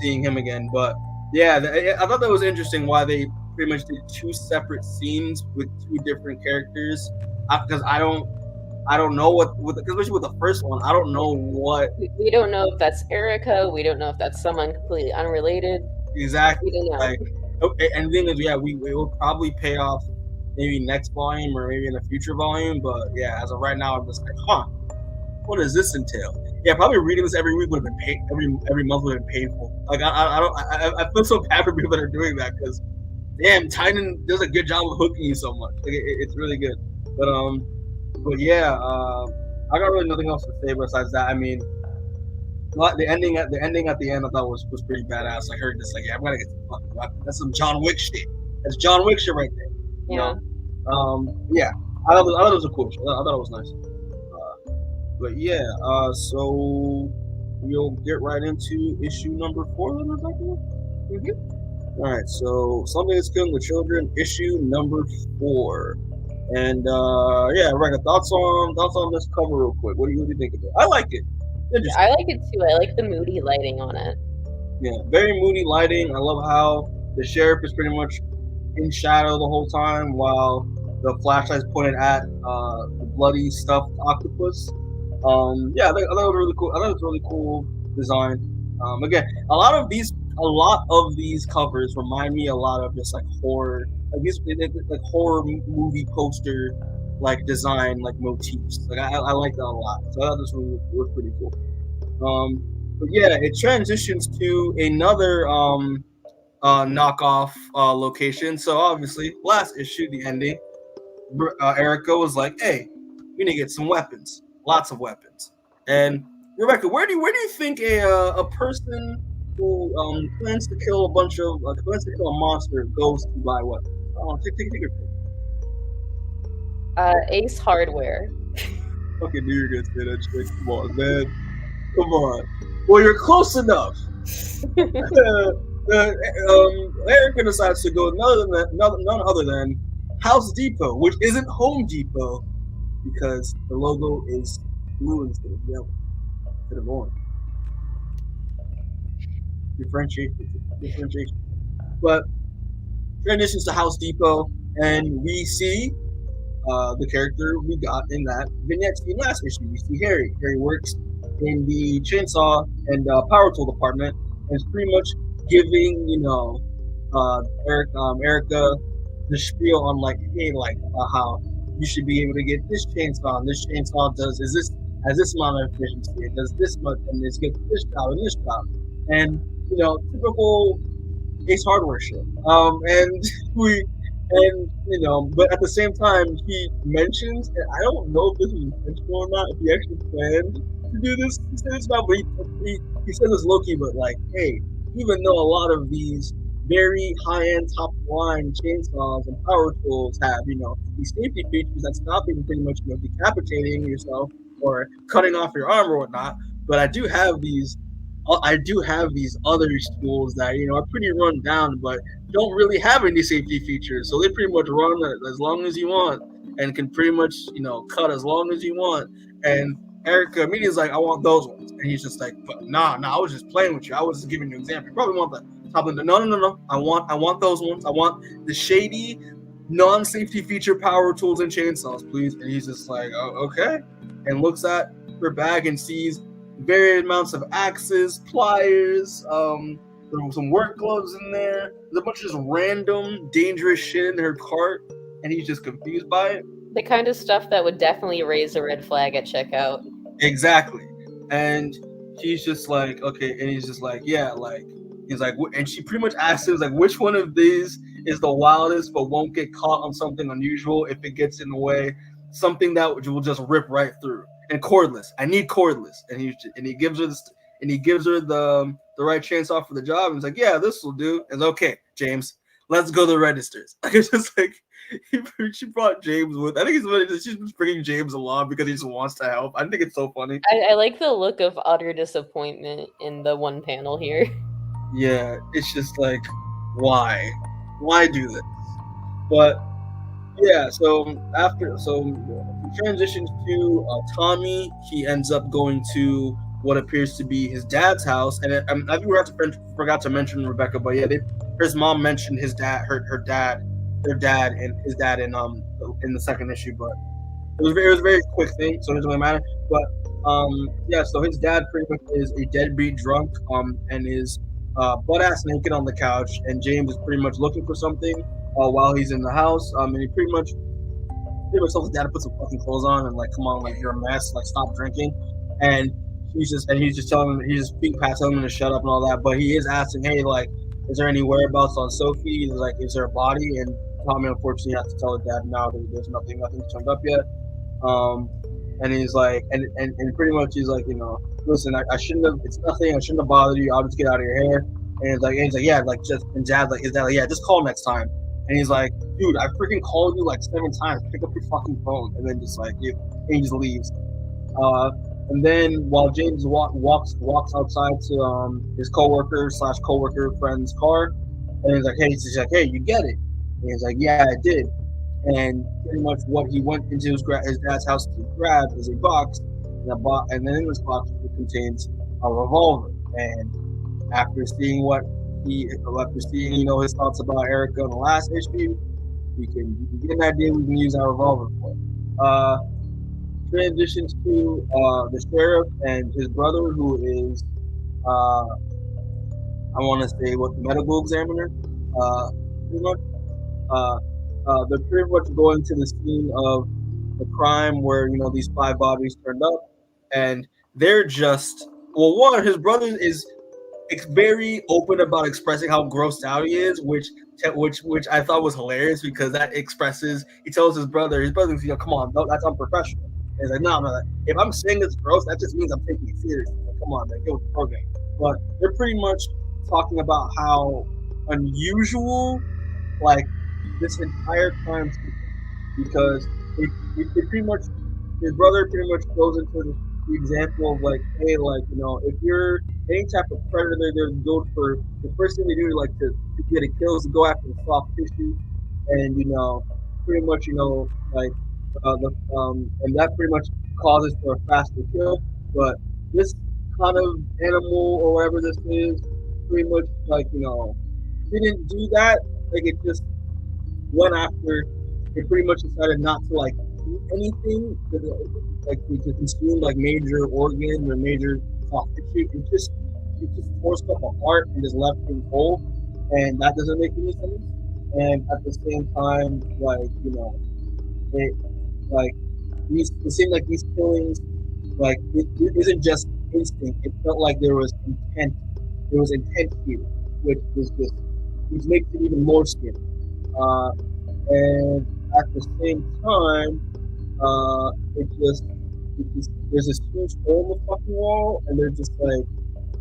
seeing him again, but yeah, I thought that was interesting why they pretty much did 2 separate scenes with 2 different characters. Because I don't know what especially with the first one, I don't know what. We don't know if that's Erica. We don't know if that's someone completely unrelated. Exactly. We don't know. Like, okay, and the thing is, yeah, we will probably pay off maybe next volume or maybe in a future volume. But yeah, as of right now, I'm just like, what does this entail? Yeah, probably reading this every week would have been every month would have been painful. Like I feel so bad for people that are doing that because, damn, Tynion does a good job of hooking you so much. Like it's really good. But yeah, I got really nothing else to say besides that. I mean, the ending at the end I thought was pretty badass. I heard this like, yeah, I'm gonna get some fucking weapon. That's some John Wick shit. That's John Wick shit right there. Yeah. Yeah. I thought it was a cool show. I thought it was nice. But yeah, so we'll get right into issue number 4 then, Rebecca. All right, so Something is Killing the Children, issue number 4. And yeah, Rebecca, thoughts on this cover real quick. What do you think of it? I like it. I like it too. I like the moody lighting on it. Yeah, very moody lighting. I love how the sheriff is pretty much in shadow the whole time while the flashlight's pointed at the bloody stuffed octopus. Yeah, I thought it was really cool. I thought it was really cool design. Again, a lot of these covers remind me a lot of just like horror, like horror movie poster like design, like motifs. Like I like that a lot. So I thought this one was pretty cool. But yeah, it transitions to another knockoff location. So obviously, last issue, the ending, Erica was like, "Hey, we need to get some weapons, lots of weapons." And Rebecca, where do you think a person who plans to kill a monster goes to buy weapons? Take your pick. Ace Hardware. Fucking knew you were gonna say that shit. Come on, man. Come on. Well, you're close enough. Erica decides to go none other than House Depot, which isn't Home Depot because the logo is blue instead of yellow. to the bone. Differentiation. But transitions to House Depot, and we see the character we got in that vignette scene last issue. We see Harry. Harry works in the chainsaw and power tool department, and is pretty much giving Erica the spiel on like, hey, like how you should be able to get this chainsaw. And this chainsaw has this amount of efficiency. It does this much, and it's good for this job and this job. And typical Ace Hardware shit. But at the same time, he mentions, and I don't know if this was intentional or not, if he actually planned to do this. He said it's not, but he said this low key, but like, hey, even though a lot of these very high-end, top-line chainsaws and power tools have, these safety features that stop you from pretty much, decapitating yourself or cutting off your arm or whatnot, but I do have these other tools that are pretty run down, but don't really have any safety features. So they pretty much run as long as you want and can pretty much cut as long as you want. And Erica immediately is like, I want those ones, and he's just like, but nah, I was just playing with you. I was just giving you an example. You probably want the top of the no. I want those ones. I want the shady, non-safety feature power tools and chainsaws, please. And he's just like, oh, okay, and looks at her bag and sees various amounts of axes, pliers, there were some work gloves in there. There's a bunch of just random, dangerous shit in her cart, and he's just confused by it. The kind of stuff that would definitely raise a red flag at checkout. Exactly. And she's just like, okay, and he's just like, yeah, like, he's like, and she pretty much asks him, like, which one of these is the wildest but won't get caught on something unusual if it gets in the way, something that will just rip right through. And cordless. I need cordless. And he gives her the right chainsaw for the job. And he's like, yeah, this will do. And okay, James, let's go to the registers. It's just like she brought James with. I think she's just bringing James along because he just wants to help. I think it's so funny. I like the look of utter disappointment in the one panel here. Yeah, it's just like, why do this? But yeah, so he transitions to Tommy. He ends up going to what appears to be his dad's house, and I think we forgot to mention Rebecca, but yeah, his mom mentioned his dad, their dad, and his dad in the second issue, but it was a very quick thing, so it doesn't really matter. But so his dad pretty much is a deadbeat drunk, and is butt ass naked on the couch, and James is pretty much looking for something while he's in the house, and he pretty much tells his dad to put some fucking clothes on and like, come on, like, you're a mess, like, stop drinking. And he's just telling him, he's just telling him to shut up and all that. But he is asking, hey, like, is there any whereabouts on Sophie? He's like, is there a body? And Tommy unfortunately has to tell his dad now that there's nothing's turned up yet. And he's like, and pretty much he's like, listen, I shouldn't have. It's nothing. I shouldn't have bothered you. I'll just get out of your hair. And he's like, yeah, like, just. And his dad, like, yeah, just call next time. And he's like, dude, I freaking called you like 7 times. Pick up your fucking phone. And then just like, he just leaves. And then while James walks outside to his coworker friend's car, and he's like, hey, you get it? And he's like, yeah, I did. And pretty much what he went into his dad's house to grab is a box, and then in this box it contains a revolver. And after seeing his thoughts about Erica in the last issue, we can get an idea we can use our revolver for. Transitions to the sheriff and his brother, who is I want to say the medical examiner. Pretty much. They're pretty much going to the scene of the crime where these 5 bodies turned up, and they're just his brother is very open about expressing how grossed out he is, which I thought was hilarious because that expresses. He tells his brother, come on, no, that's unprofessional. And he's like, no, if I'm saying it's gross, that just means I'm taking it seriously. Like, come on, man, get with the program. But they're pretty much talking about how unusual, like, this entire crime scene, because it pretty much, his brother pretty much goes into the example of like, hey, like, if you're any type of predator, they're going for the first thing they do, like, to get a kill is to go after the soft tissue, and pretty much like and that pretty much causes for a faster kill. But this kind of animal or whatever this is, pretty much like, you know, didn't do that. Like it just went after. It pretty much decided not to like eat anything, like to consume like major organs or major soft tissue. It just forced up a heart and just left things whole, and that doesn't make any sense. And at the same time, like, you know, it like it seemed like these killings, like it isn't just instinct. It felt like there was intent. There was intent here, which makes it even more scary. And at the same time, it just there's this huge hole in the fucking wall, and they're just like,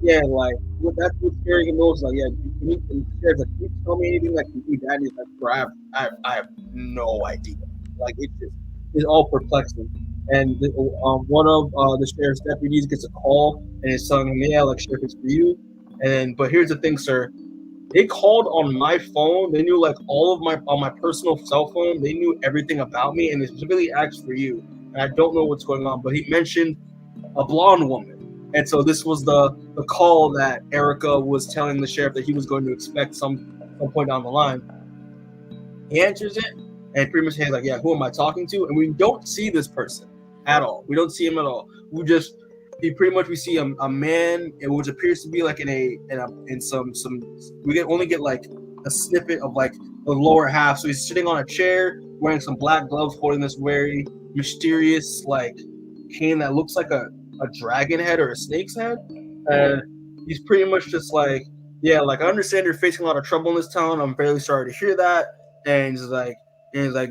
yeah, like that's what's scaring him most. Like, yeah, can you tell me anything that can do that? And he's like, bro, I have no idea. Like it just is all perplexing. And one of the sheriff's deputies gets a call and is telling him, yeah, like sheriff, it's for you. But here's the thing, sir. They called on my phone. They knew like all of on my personal cell phone. They knew everything about me, and they specifically asked for you. And I don't know what's going on, but he mentioned a blonde woman. And so this was the call that Erica was telling the sheriff that he was going to expect some point down the line. He answers it, and pretty much he's like, yeah, who am I talking to? And we don't see this person at all. We don't see him at all. We see a man, which appears to be like in some we can only get like a snippet of like the lower half. So he's sitting on a chair wearing some black gloves, holding this very mysterious like cane that looks like a dragon head or a snake's head. And he's pretty much just like, yeah, like I understand you're facing a lot of trouble in this town. I'm very sorry to hear that. And he's like,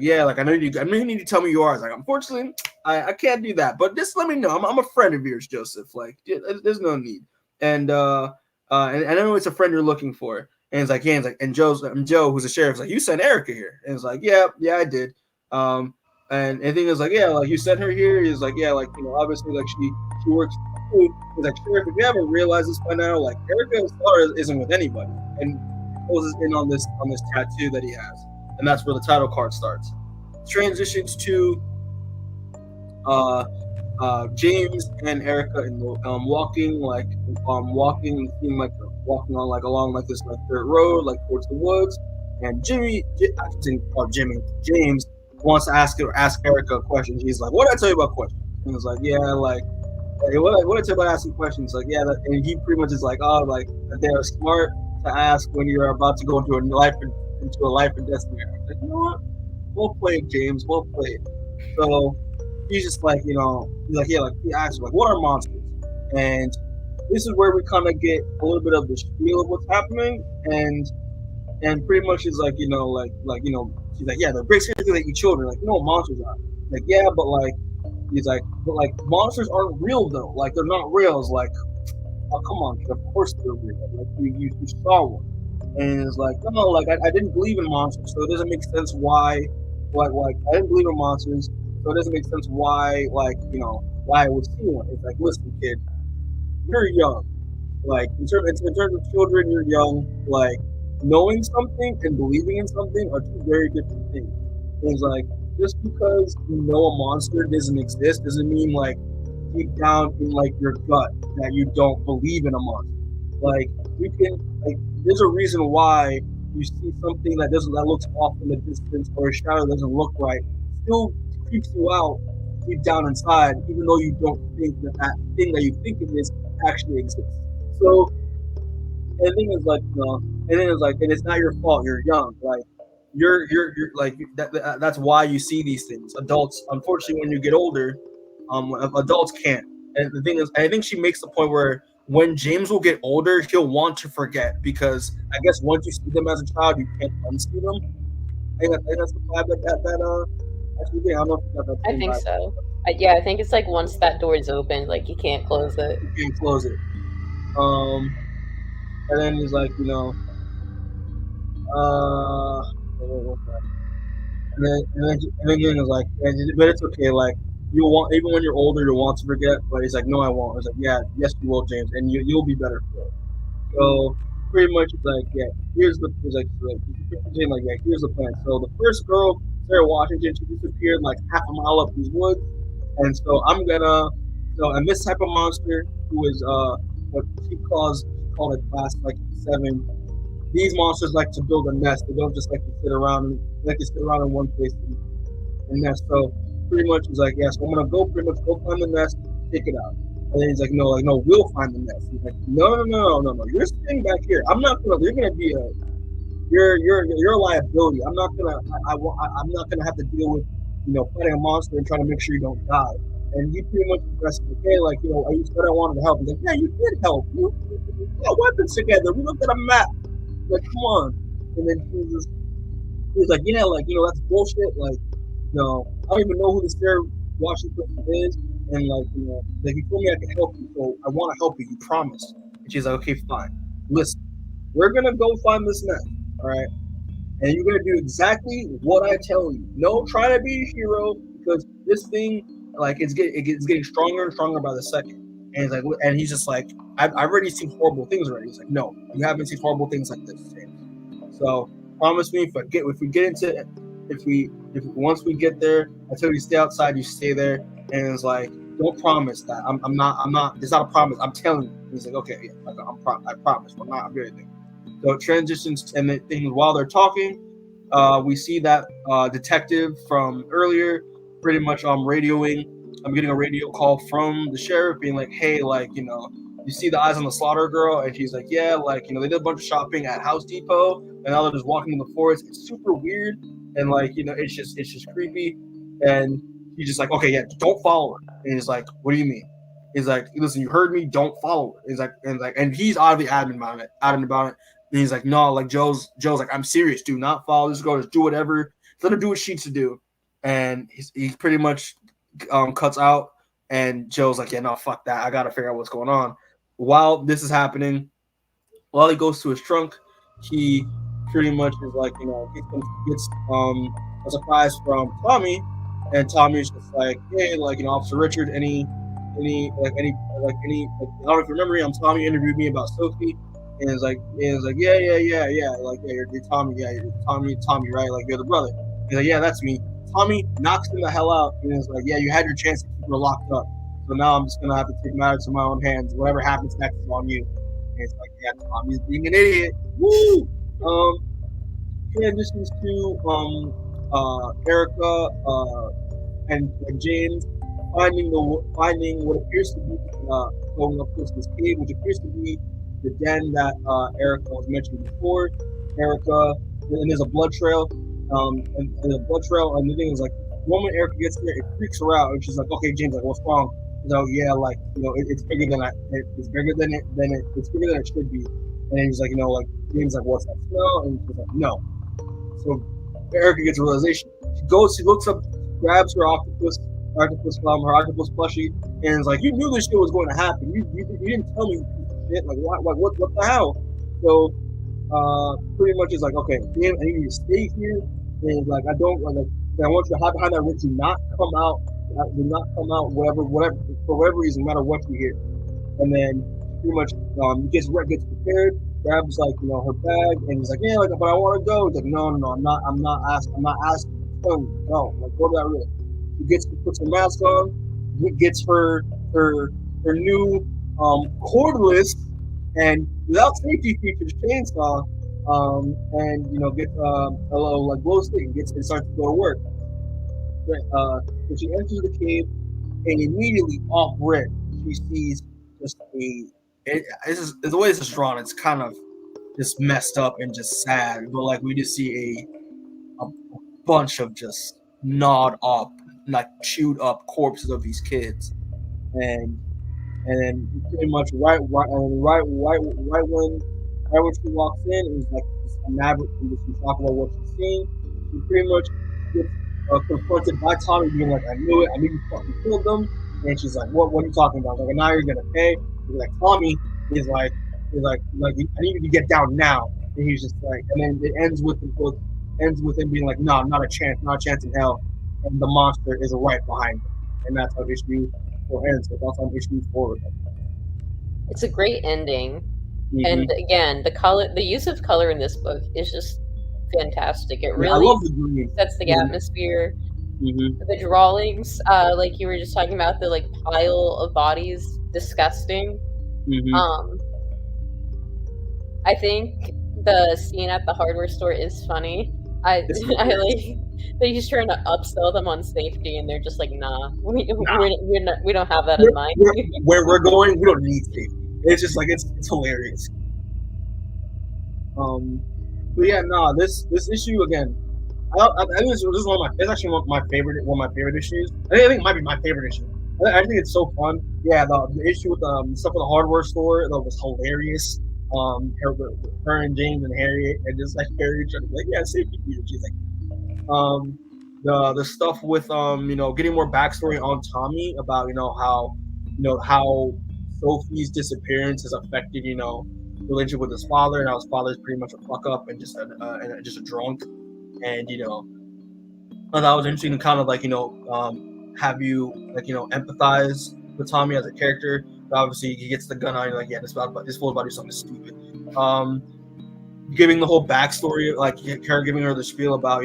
yeah, like I know you need to tell me yours. Like, unfortunately, I can't do that, but just let me know. I'm a friend of yours, Joseph. Like, there's no need. And I know it's a friend you're looking for. And it's like, yeah, and Joe, who's a sheriff, is like, you sent Erica here. And it's like, yeah, I did. And the thing is like, yeah, like you sent her here. He's like, yeah, like, you know, obviously, like she works. He's like, sheriff, if you haven't realized this by now, like Erica's daughter isn't with anybody, and closes in on this tattoo that he has. And that's where the title card starts. Transitions to James and Erica in the walking on like along like this like dirt road like towards the woods. And James wants to ask Erica a question. He's like, "What did I tell you about questions?" And he's like, "Yeah, like what did I tell you about asking questions?" Like, yeah, and he pretty much is like, "Oh, like they're smart to ask when you're about to go into a life and death scenario." Like, you know what? We'll play it, James. We'll play it. So he's just like, you know, he's like, yeah, like he asks, like, what are monsters? And this is where we kind of get a little bit of the spiel of what's happening, and pretty much is like, you know, like you know, she's like, yeah, they're basically that eat children. Like, you know what monsters are? Like, yeah, but like, he's like, but like monsters aren't real though. Like, they're not real. It's like, oh, come on, kid, of course they're real. Like, you saw one. And it's like, no, like I didn't believe in monsters, so it doesn't make sense why, like I didn't believe in monsters, so it doesn't make sense why, like, you know, why I would see one. It's like, listen, kid, you're young. Like in terms of children, you're young. Like knowing something and believing in something are two very different things. It's like just because you know a monster doesn't exist doesn't mean like deep down in like your gut that you don't believe in a monster. Like you can like. There's a reason why you see something that looks off in the distance, or a shadow doesn't look right, still creeps you out deep down inside, even though you don't think that thing that you think it is actually exists. So, and the thing is like, you know, and it's not your fault. You're young, like you're like that's why you see these things. Adults, unfortunately, when you get older, adults can't. And the thing is, I think she makes the point where when James will get older, he'll want to forget, because I guess once you see them as a child, you can't unsee them. I think that's the vibe that actually, I don't know if you got that. I think so. Yeah, I think it's like once that door is open, like you can't close it. You can't close it. And then he's like, you know, and then he was like, but it's okay, like. You'll want, even when you're older, you'll want to forget. But he's like, no, I won't. I was like, yeah, yes, you will, James, and you'll be better for it. So pretty much, it's like, yeah, here's the here's the plan. So the first girl, Sarah Washington, she disappeared like half a mile up these woods, and so and this type of monster, who is what she called a class like 7. These monsters like to build a nest. They don't just like to sit around. Like to sit around in one place and nest. So pretty much he's like, yes, I'm gonna go pretty much go find the nest, take it out. And then he's like, no, we'll find the nest. He's like, no. You're staying back here. I'm not gonna. You're gonna be you're a liability. I'm not gonna. I'm not gonna have to deal with fighting a monster and trying to make sure you don't die. And he pretty much addressed it. Okay, like I said I wanted to help. He's like, yeah, you did help. You got weapons together. We looked at a map. Like, come on. And then he's like, yeah, like that's bullshit. Like, no, I don't even know who this Sarah Washington is. And like, like he told me I could help you, so I want to help you. You promised. And she's like, okay, fine. Listen, we're gonna go find this nest, all right? And you're gonna do exactly what I tell you. No, try to be a hero because this thing, like, it's getting stronger and stronger by the second. And he's just like, I've already seen horrible things already. He's like, no, you haven't seen horrible things like this, James. So promise me once we get there, I tell you to stay outside, you stay there. And it's like, don't promise that. I'm not. It's not a promise. I'm telling you. He's like, okay, yeah, I promise. I'm not doing anything. So it transitions, and the thing while they're talking, we see that detective from earlier, pretty much radioing. I'm getting a radio call from the sheriff, being like, hey, like you see the Eyes on the Slaughter girl, and she's like, yeah, like they did a bunch of shopping at House Depot, and now they're just walking in the forest. It's super weird, and like it's just creepy, and he's just like, okay, yeah, don't follow her. And he's like, what do you mean? He's like, listen, you heard me, don't follow her. He's like, and he's obviously adamant about it. And he's like, no, like Joe's like, I'm serious, do not follow this girl, just do whatever, let her do what she needs to do. And he pretty much cuts out, and Joe's like, yeah, no, fuck that, I gotta figure out what's going on. While this is happening, while he goes to his trunk, he pretty much is like, gets a surprise from Tommy. And Tommy's just like, hey, like, Officer Richard, I don't know if you remember me, I'm Tommy, you interviewed me about Sophie. And it's like, yeah, like, yeah, you're Tommy, you're Tommy, right? Like, you're the brother. He's like, yeah, that's me. Tommy knocks him the hell out, and it's like, yeah, you had your chance to keep her locked up. So now I'm just gonna have to take matters in my own hands. Whatever happens next is on you. And it's like, yeah, Tommy's being an idiot. Woo! Transitions to Erica and James finding what appears to be going up to this cave, which appears to be the den that Erica was mentioning before. Erica, and there's a blood trail, and the blood trail, and the thing is like, the moment Erica gets there, it freaks her out, and she's like, okay, James, like, what's wrong? Yeah, like, it's bigger than it's bigger than it should be. And he's like, like, James, like, what's that smell? And she's like, no. So Erica gets a realization. She looks up, grabs her octopus plushie, and is like, you knew this shit was going to happen. You didn't tell me shit. Like, what the hell? So pretty much is like, okay, damn, I need you to stay here. And like, I want you to hide behind that ridge. Do not come out. Whatever, for whatever reason, no matter what you hear. And then pretty much gets prepared, grabs like her bag, and he's like, yeah, like, but I want to go. He's like, no, I'm not asking. No, like, go to that ridge. He puts her mask on. He gets her new cordless and without safety features chainsaw, and gets a little like glow stick and starts to go to work. So she enters the cave, and immediately off rip, she sees just the way this is drawn, it's kind of just messed up and just sad. But like, we just see a bunch of just gnawed up, like chewed up corpses of these kids, and then pretty much right when she walks in, it's like a maverick, and she talks about what she's seeing. She pretty much gets confronted by Tommy, being like, I knew it, I knew you fucking killed them. And she's like, what are you talking about? Like, now you're gonna pay. He's like, Tommy is like, I need you to get down now. And he's just like, and then it ends with him being like, no, not a chance in hell. And the monster is right behind him. And that's how issue 4 ends. So that's how issue 4 ends. It's a great ending. Mm-hmm. And again, the use of color in this book is just fantastic. It really I love the green. sets the atmosphere. The drawings, like you were just talking about, the like pile of bodies, disgusting. I think the scene at the hardware store is funny. I like that he's trying to upsell them on safety, and they're just like, "Nah, we don't have that in mind." Where we're going, we don't need safety. It's just like it's hilarious. But yeah, this issue again. I think this is one of my. It's actually one of my favorite issues. I think it might be my favorite issue. I think it's so fun. Yeah, the issue with stuff with the hardware store that was hilarious. Her and James and Harriet, and just like Harriet trying to be like, yeah, safety feature. She's like, the stuff with getting more backstory on Tommy about how Sophie's disappearance has affected relationship with his father, and how his father's pretty much a fuck up and just a drunk, and I thought it was interesting to kind of have you empathize with Tommy as a character. But obviously, he gets the gun on, you're like, yeah, this fool's about to do something stupid. Giving the whole backstory, like her giving her the spiel about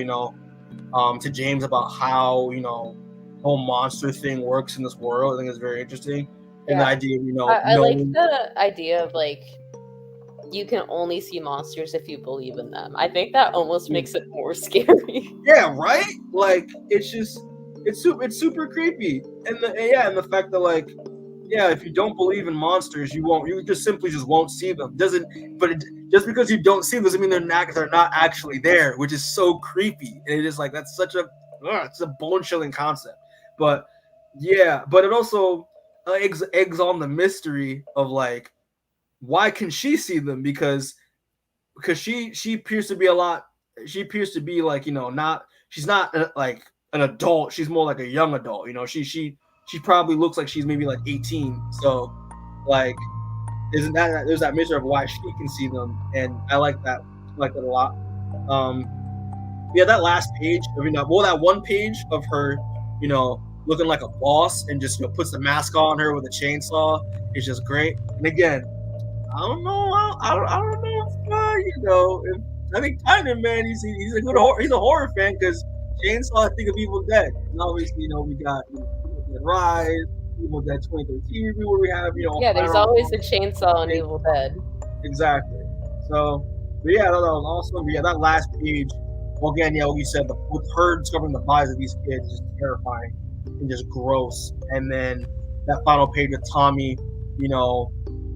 to James about how whole monster thing works in this world. I think it's very interesting, and the idea of I like the idea of like you can only see monsters if you believe in them. I think that almost makes it more scary. Yeah, right. Like it's super creepy, and the fact that if you don't believe in monsters, you just simply won't see them. Just because you don't see them doesn't mean they're not actually there, which is so creepy. And it is like that's such it's a bone chilling concept. But it also eggs on the mystery of like, why can she see them? Because she appears to be not, she's not like an adult. She's more like a young adult. She probably looks like she's maybe like 18. So like, isn't that there's that mystery of why she can see them, and I like that a lot. That last page, that one page of her, looking like a boss and just puts the mask on her with a chainsaw is just great. And again, I don't know if I think Tynion, man, he's a horror fan, because Chainsaw, I think of Evil Dead, and obviously we got Evil Dead Rise, Evil Dead 2013, where we have there's always a chainsaw in Evil Dead. Exactly. So, but that was awesome. But that last page, well, again, like you said, with her discovering the bodies of these kids is terrifying and just gross. And then that final page with Tommy,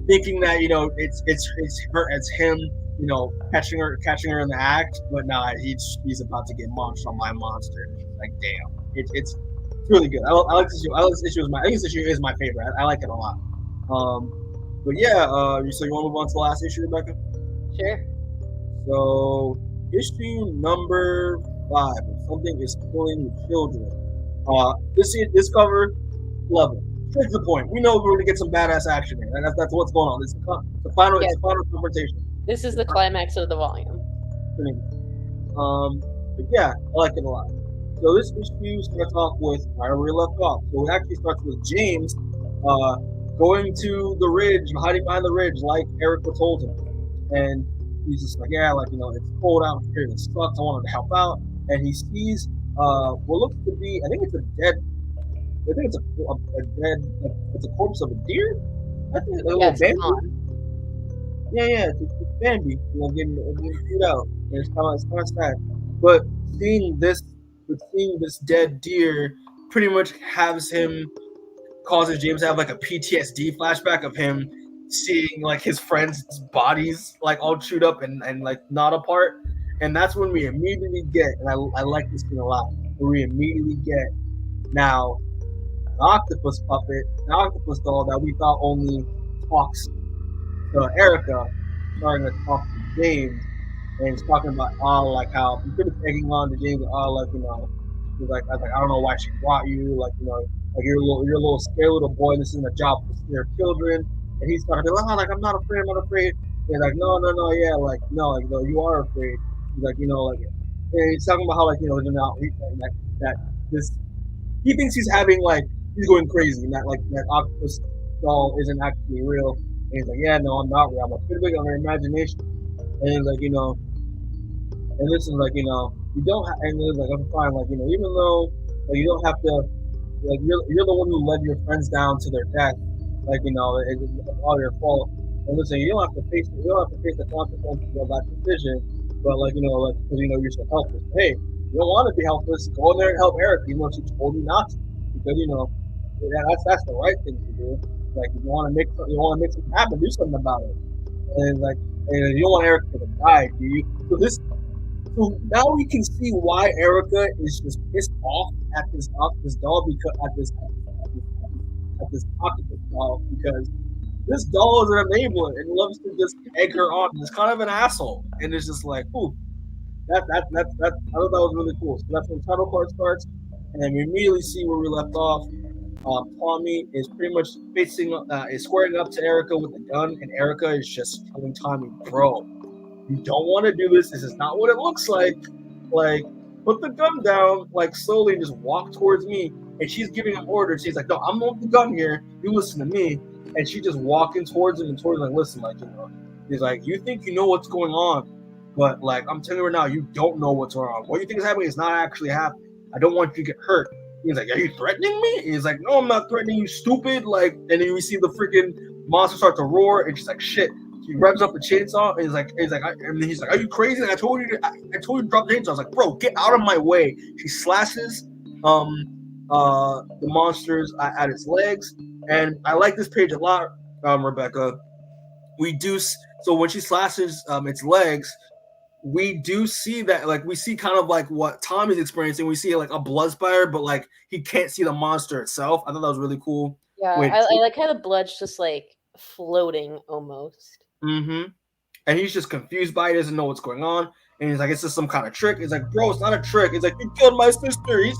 thinking that it's him, catching her in the act, but he's about to get munched on by a monster. Like, damn, it's really good. I like this issue. I think this issue is my favorite. I like it a lot. But so you want to move on to the last issue, Rebecca? Sure. So issue number 5, Something is Killing the Children. This cover, love it. Straight to the point. We know we're going to get some badass action here, and that's what's going on. It's the final confrontation. This is the climax of the volume. But I like it a lot. So this issue starts off with where we left off. So it actually starts with James going to the ridge, hiding behind the ridge, like Erica told him. And he's just like, it's cold out here, it sucks, I wanted to help out. And he sees what looks to be, I think it's it's a corpse of a deer? I think it's a little Bambi. It's Bambi, getting chewed out. And it's kind of sad. But seeing this dead deer pretty much causes James to have like a PTSD flashback of him seeing like his friends' bodies like all chewed up and like not apart. And that's when we immediately get, and I like this scene a lot, where we immediately get now an octopus puppet, an octopus doll that we thought only talks to Erica, starting to talk to James. And he's talking about how he's been egging on to James, he's like, I don't know why she brought you, you're a little scared little boy. This isn't a job for scared children. And he's starting to be like, I'm not afraid. And like, no, you are afraid. He's like, and he's talking about how he thinks he's going crazy, and that octopus doll isn't actually real. And he's like, yeah, no, I'm not real. I'm a bit big on her imagination. And he's like, and this is like, you don't have, and he's like, I'm fine, even though Like you don't have to, like you're the one who led your friends down to their death. Like it's all your fault. And listen, you don't have to face the consequences of that decision. But like because you're so helpless. Hey, you don't want to be helpless. Go in there and help Eric, even though she told you not to. Because that's the right thing to do. Like if you want to make something happen, do something about it. And you don't want Erica to die, do you? So now we can see why Erica is just pissed off at this doll because at this octopus doll because this doll is an enabler and loves to just egg her on. It's kind of an asshole, and it's just like, ooh, that I thought that was really cool. So that's when the title card starts, and then we immediately see where we left off. Tommy is pretty much is squaring up to Erica with a gun, and Erica is just telling Tommy, bro, you don't want to do this. This is not what it looks like. Like, put the gun down, like slowly, and just walk towards me. And she's giving him orders. She's like, no, I'm holding the gun here. You listen to me. And she just walking towards him like, listen, he's like, you think you know what's going on, but like, I'm telling you right now, you don't know what's going on. What you think is happening is not actually happening. I don't want you to get hurt. He's like, are you threatening me? And he's like, no, I'm not threatening you, stupid. Like, and then we see the freaking monster start to roar, and she's like, shit. He revs up the chainsaw, and he's like, are you crazy? And I told you to drop the chainsaw. I was like, bro, get out of my way. She slashes the monsters at its legs, and I like this page a lot, Rebecca. So when she slashes its legs, we do see that, like, we see kind of like what Tommy's experiencing. We see like a blood spatter, but like he can't see the monster itself. I thought that was really cool. Yeah, I like how the blood's just like floating almost. Mm-hmm. And he's just confused by it, doesn't know what's going on. And he's like, it's just some kind of trick. He's like, bro, it's not a trick. He's like, you killed my sister. He's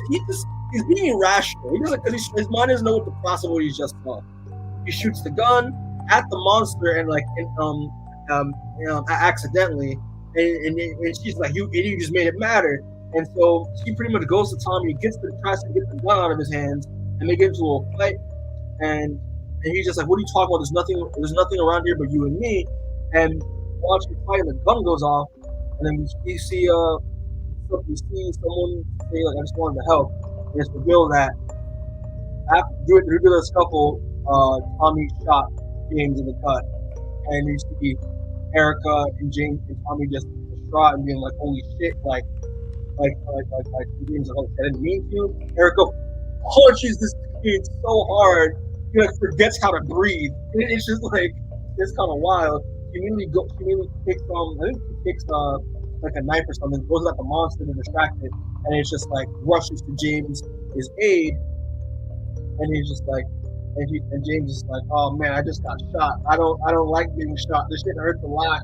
being irrational. He doesn't, because his mind doesn't know what the possible he just saw. He shoots the gun at the monster and accidentally. And she's like, you idiot, you just made it matter. And so she pretty much goes to Tommy, tries to get the gun out of his hands, and they get into a little fight. And he's just like, what are you talking about? There's nothing around here but you and me. And while she's fighting, the gun goes off, and then we see someone say, like, I just wanted to help. And it's revealed that due to the scuffle, Tommy shot James in the gut. And you see Erica and James and Tommy just distraught and being like, holy shit, like James like, oh, I didn't mean to. Erica punches this kid so hard, he like forgets how to breathe. And it's just like, it's kind of wild. She immediately picks like a knife or something, goes at the monster to distract it, and it's just like rushes to James' aid, and he's just like, and James is like, oh man, I just got shot. I don't like being shot. This shit hurts a lot.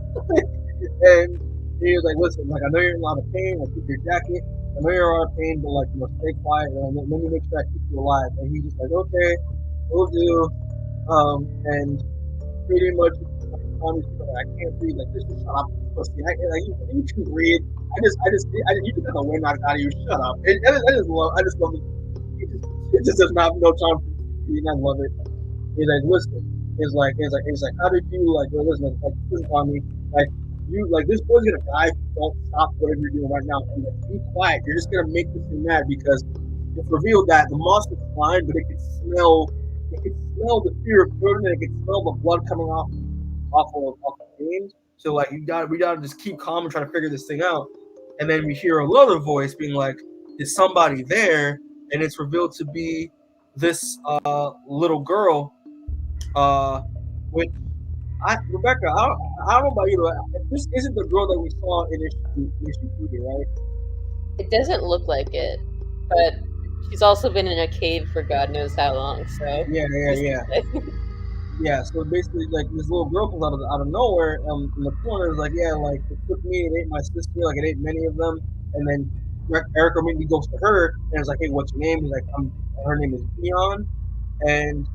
And he was like, listen, like, I know you're in a lot of pain. Like, keep your jacket. I know you're in a lot of pain, but like, stay quiet. And let me make sure I keep you alive. And he's just like, okay, we'll do. And pretty much, Tommy's like, I can't breathe. Like, just shut up, pussy. You can breathe. You can get the wind knocked out of you. Shut up. I just love it. It just does not have no time. I love it. He's like, listen. He's like, how did you listen, Tommy, this boy's gonna die if you don't stop whatever you're doing right now. And be quiet. You're just gonna make this thing mad because it's revealed that the monster's fine, but it can smell the fear of burning, and it can smell the blood coming off of James. So like we gotta just keep calm and try to figure this thing out. And then we hear another voice being like, is somebody there? And it's revealed to be this little girl, which Rebecca, I don't know about you, but this isn't the girl that we saw in issue 3, right? It doesn't look like it, but she's also been in a cave for God knows how long. So Yeah. So basically, like, this little girl comes out of nowhere. In the corner is like, yeah, like, it took me, it ate my sister, like it ate many of them, and then Erica immediately goes to her and is like, hey, what's your name? He's like, her name is Dion, and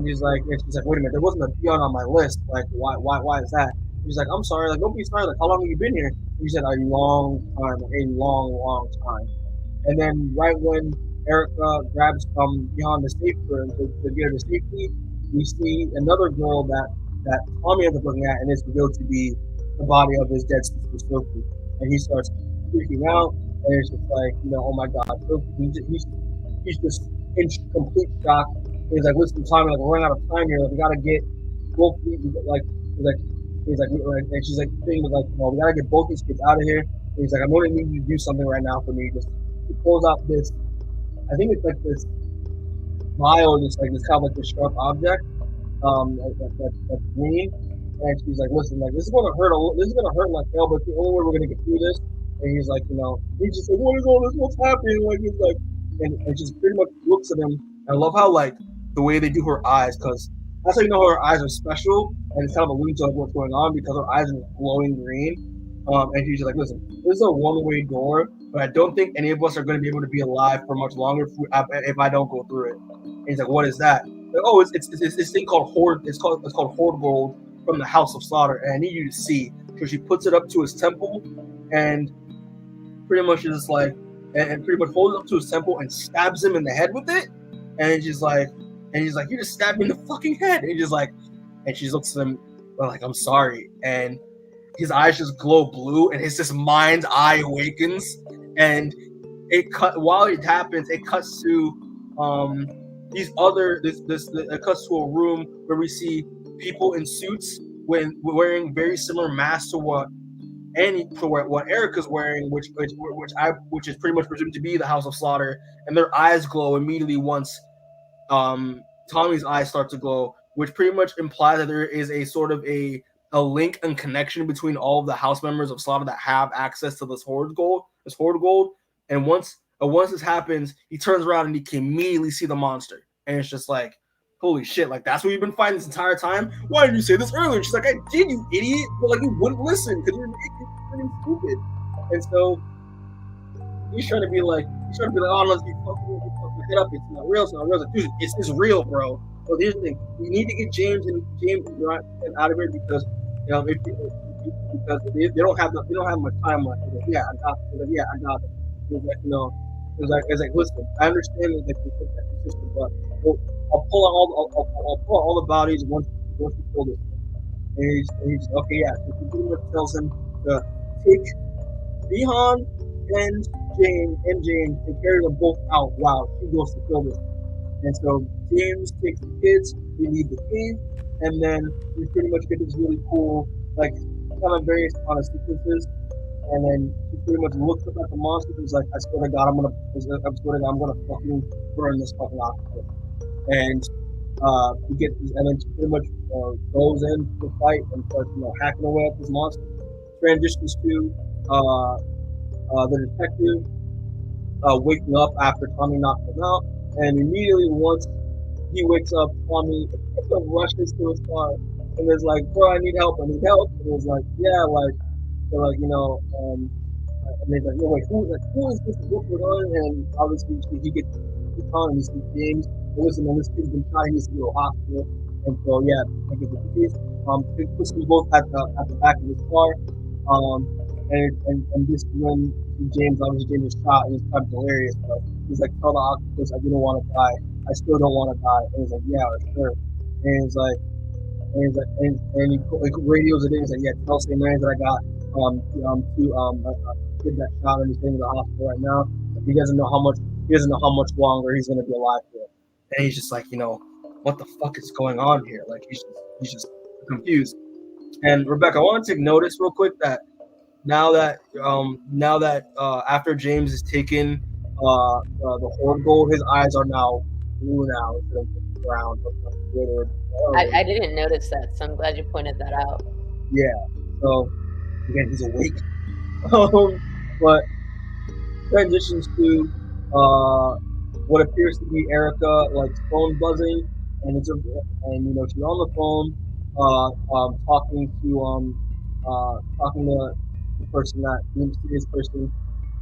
she's like, wait a minute, there wasn't a Dion on my list. Like, why is that? He's like, I'm sorry, like, don't be sorry. Like, how long have you been here? He said, a long time. And then right when Erica grabs Dion to save her to get her to safety, we see another girl that Tommy ends up looking at, and it's revealed to be the body of his dead sister Sophie. And he starts freaking out, and it's just like, oh my God, Sophie. he's just in complete shock. He's like, listen, Tommy, like, we're running out of time here. Like, we gotta get both. Like, he's like, and she's like, thing was like, well, we gotta get both these kids out of here. And he's like, I'm gonna need you to do something right now for me. He pulls out this. I think it's like this vial, just like this kind of like this sharp object, that's green. And she's like, listen, like this is gonna hurt. This is gonna hurt like hell, but the only way we're gonna get through this. And he's like, he's just like, what is all this? What's happening? Like, he's like, and she pretty much looks at him. I love how like the way they do her eyes, because that's how you know her eyes are special, and it's kind of alludes to what's going on because her eyes are glowing green. And she's just like, listen, this is a one-way door, but I don't think any of us are going to be able to be alive for much longer if I don't go through it. And he's like, what is that? Like, oh, it's this thing called Horde. It's called Horde Gold from the House of Slaughter, and I need you to see. So she puts it up to his temple, and pretty much is like, and pretty much holds it up to his temple and stabs him in the head with it. And he's like, you just stabbed me in the fucking head. And he's just like, and she looks at him like, I'm sorry. And his eyes just glow blue, and his this mind's eye awakens, and while it happens, it cuts to it cuts to a room where we see people in suits wearing very similar masks to what Erica's wearing, which is pretty much presumed to be the House of Slaughter, and their eyes glow immediately once Tommy's eyes start to glow, which pretty much implies that there is a sort of a link and connection between all of the house members of Slaughter that have access to this Horde Gold. And once this happens, he turns around and he can immediately see the monster. And it's just like, holy shit, like that's what you've been fighting this entire time? Why didn't you say this earlier? She's like, I did, you idiot. But like you wouldn't listen because you're freaking stupid. And so he's trying to be like, oh, let's be fucking head up. It's not real. It's not real. It's like, dude, it's real, bro. So here's the thing: we need to get James out of here because because they don't have much time left. Like, yeah, I got it. It's like, it's like, listen, I understand that the system, but I'll pull out all the bodies once we pull this. And he's okay, yeah. So he pretty much tells him to take Bihan and James and carry them both out while he goes to kill this. And so James takes the kids, we leave the cave, and then we pretty much get this really cool, like, kind of various kind of sequences. And then he pretty much looks up at the monster and is like, I swear to God, I'm gonna fucking burn this fucking octopus. And we get this, and then she pretty much goes in to the fight and starts, hacking away at this monster. Transitions to the detective waking up after Tommy knocked him out. And immediately once he wakes up, Tommy rushes to his car and is like, bro, I need help. And he's like, yeah, like, they're like, and they're like, no, wait, who is this? What's going on? And obviously he gets on and he sees James. And listen, man, this kid's been shot. He needs to go to the hospital. And so, yeah, I get the police. He puts them both at the back of his car. And this is when James is shot and he's kind of delirious, but he's like, tell the octopus I didn't want to die. I still don't want to die. And he's like, yeah, sure. And he's like, and he radios it in. He's like, yeah, tell St. Mary's that I got a kid that shot and he's in the hospital right now. He doesn't know how much longer he's gonna be alive for. And he's just like, what the fuck is going on here? Like he's just confused. And Rebecca, I want to take notice real quick that now that after James is taken the Horde Gold, his eyes are now blue now instead of brown. I didn't notice that, so I'm glad you pointed that out. Yeah. So again, he's awake. But transitions to what appears to be Erica, like phone buzzing, and she's on the phone, talking to the person that mysterious person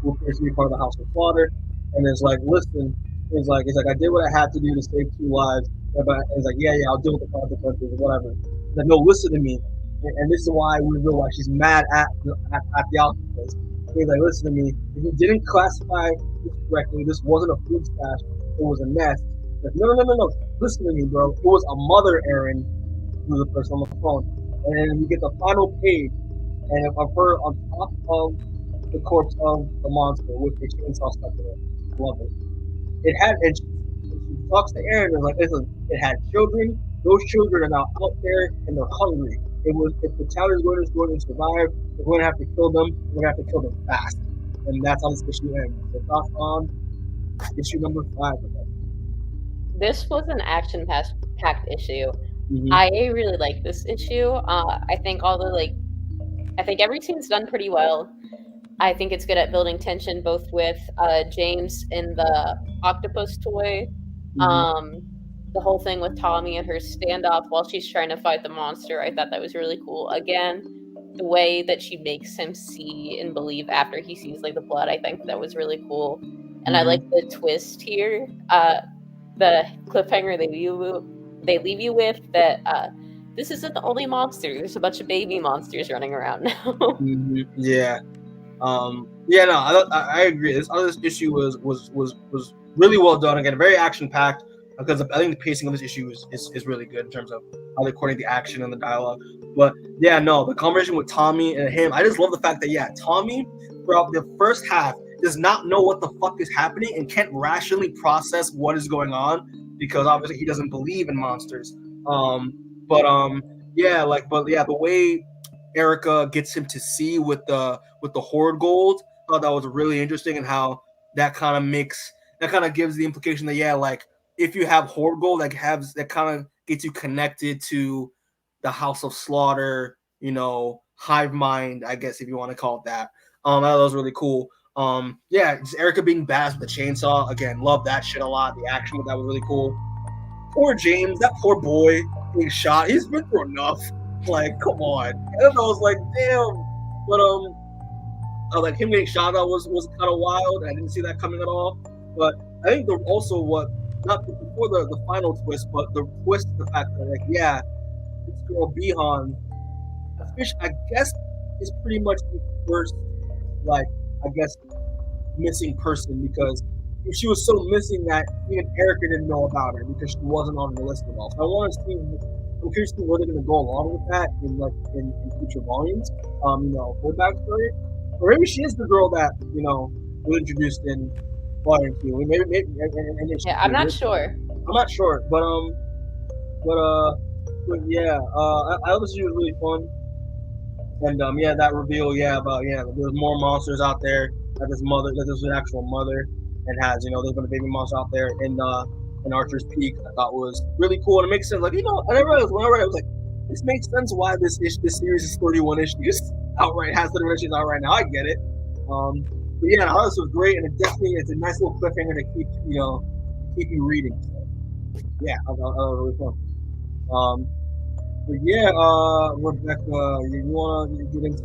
who appears to be part of the House of Slaughter, and is like, listen, it's like I did what I had to do to save 2 lives, but it's like, yeah, I'll deal with the consequences or whatever. He's like, no, listen to me, and this is why we realize she's mad at the octopus. He's like, listen to me, if you didn't classify this correctly, this wasn't a food stash, it was a nest. Like, no, listen to me, bro. It was a mother Aaron, who was the person on the phone, and then we get the final page. And of her on top of the corpse of the monster with the chainsaw stuck in it. Love it. it had, and she talks to Aaron and like, listen, it had children. Those children are now out there and they're hungry. It was, if the town is going to survive, we're going to have to kill them. We're going to have to kill them fast, and that's how this issue ends. So thoughts on issue number 5. This was an action-packed issue. Mm-hmm. I really like this issue. I think I think every scene's done pretty well. I think it's good at building tension, both with James and the octopus toy. The whole thing with Tommy and her standoff while she's trying to fight the monster, I thought that was really cool. Again, the way that she makes him see and believe after he sees like the blood, I think that was really cool. And I like the twist here, the cliffhanger they leave you with, that this isn't the only monster. There's a bunch of baby monsters running around now. Yeah. No, I agree. This issue was really well done. Again, very action packed, because I think the pacing of this issue is really good in terms of how they coordinate the action and the dialogue. But yeah, no, the conversation with Tommy and him, I just love the fact that Tommy throughout the first half does not know what the fuck is happening and can't rationally process what is going on, because obviously he doesn't believe in monsters. The way Erica gets him to see with the hoard gold, I thought that was really interesting, and how that kind of gives the implication that if you have hoard gold, that kind of gets you connected to the House of Slaughter, hive mind, I guess, if you want to call it that. I thought that was really cool. Just Erica being badass with the chainsaw, again, love that shit a lot. The action with that was really cool. Poor James, that poor boy being shot. He's been through enough. Like, come on. And I was like, damn. But him getting shot out was kind of wild. I didn't see that coming at all. But I think not before the final twist, but the twist is the fact that this girl Bihan, I guess, is pretty much the first missing person, because she was so missing that even Erica didn't know about her because she wasn't on the list at all. So I'm curious to see where they're going to go along with that in future volumes. Her backstory, or maybe she is the girl that was introduced in Volume 2. Maybe I'm not sure. I'm not sure, but I thought this was really fun. And that reveal, about there's more monsters out there. That there's an actual mother, and has there's been a baby monster out there in Archer's Peak. I thought was really cool, and it makes sense. When I read it, I was like, this makes sense why this series is 31 issues outright, has 31 issues outright now. I get it. I thought this was great, and it's a nice little cliffhanger to keep you reading. So, I thought that was really fun. Rebecca, you want to get into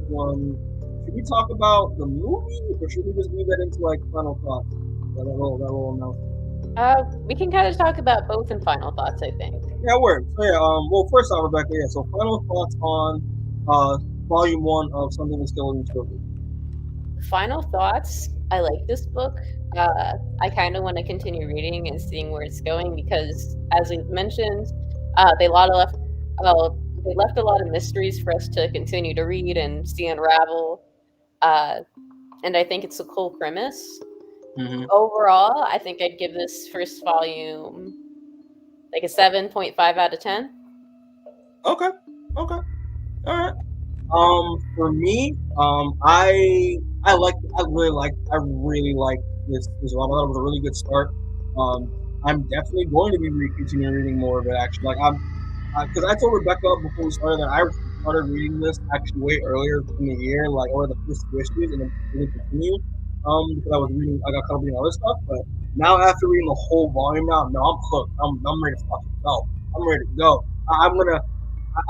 should we talk about the movie, or should we just leave that into final thoughts? That little announcement. We can kind of talk about both in final thoughts, I think. Yeah, it works. So first off, Rebecca, so final thoughts on Volume 1 of Something is Killing the Children. Final thoughts. I like this book. I kind of want to continue reading and seeing where it's going, because, as we've mentioned, they left a lot of mysteries for us to continue to read and see unravel. And I think it's a cool premise. Mm-hmm. Overall, I think I'd give this first volume a 7.5 out of 10. Okay. All right. For me, I really like this as well. I thought it was a really good start. I'm definitely going to be continuing reading more of it, actually. Because I told Rebecca before we started that I started reading this actually way earlier in the year, over the first 2 issues, and then really continue. Because I got caught up reading other stuff. But now, after reading the whole volume, I'm hooked. I'm ready to fucking go. I'm ready to go. I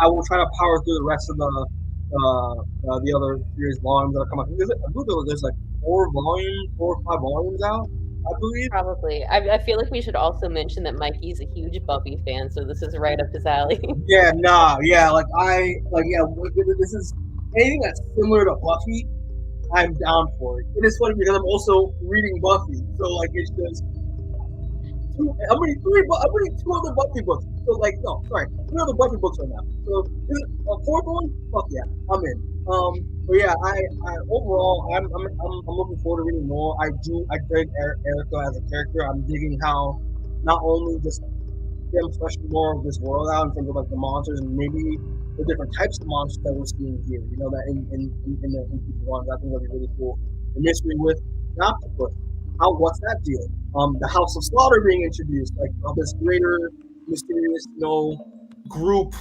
will try to power through the rest of the other series volumes that are coming out. I believe there's 4 or 5 volumes out, I believe. Probably. I feel like we should also mention that Mikey's a huge Buffy fan, so this is right up his alley. This is anything that's similar to Buffy, I'm down for it. It is funny because I'm also reading Buffy, so it's just. reading two other Buffy books. So like, no, sorry, three other Buffy books right now. So this is a fourth one. Fuck yeah, I'm in. But yeah, I overall, I'm looking forward to reading more. I dig Erica as a character. I'm digging how not only just them fleshing more of this world out in terms of like the monsters and maybe the different types of monsters that we're seeing here. You know, that in the future ones, I think that'd be really cool. The mystery with the octopus. What's that deal? The House of Slaughter being introduced, like this greater mysterious, group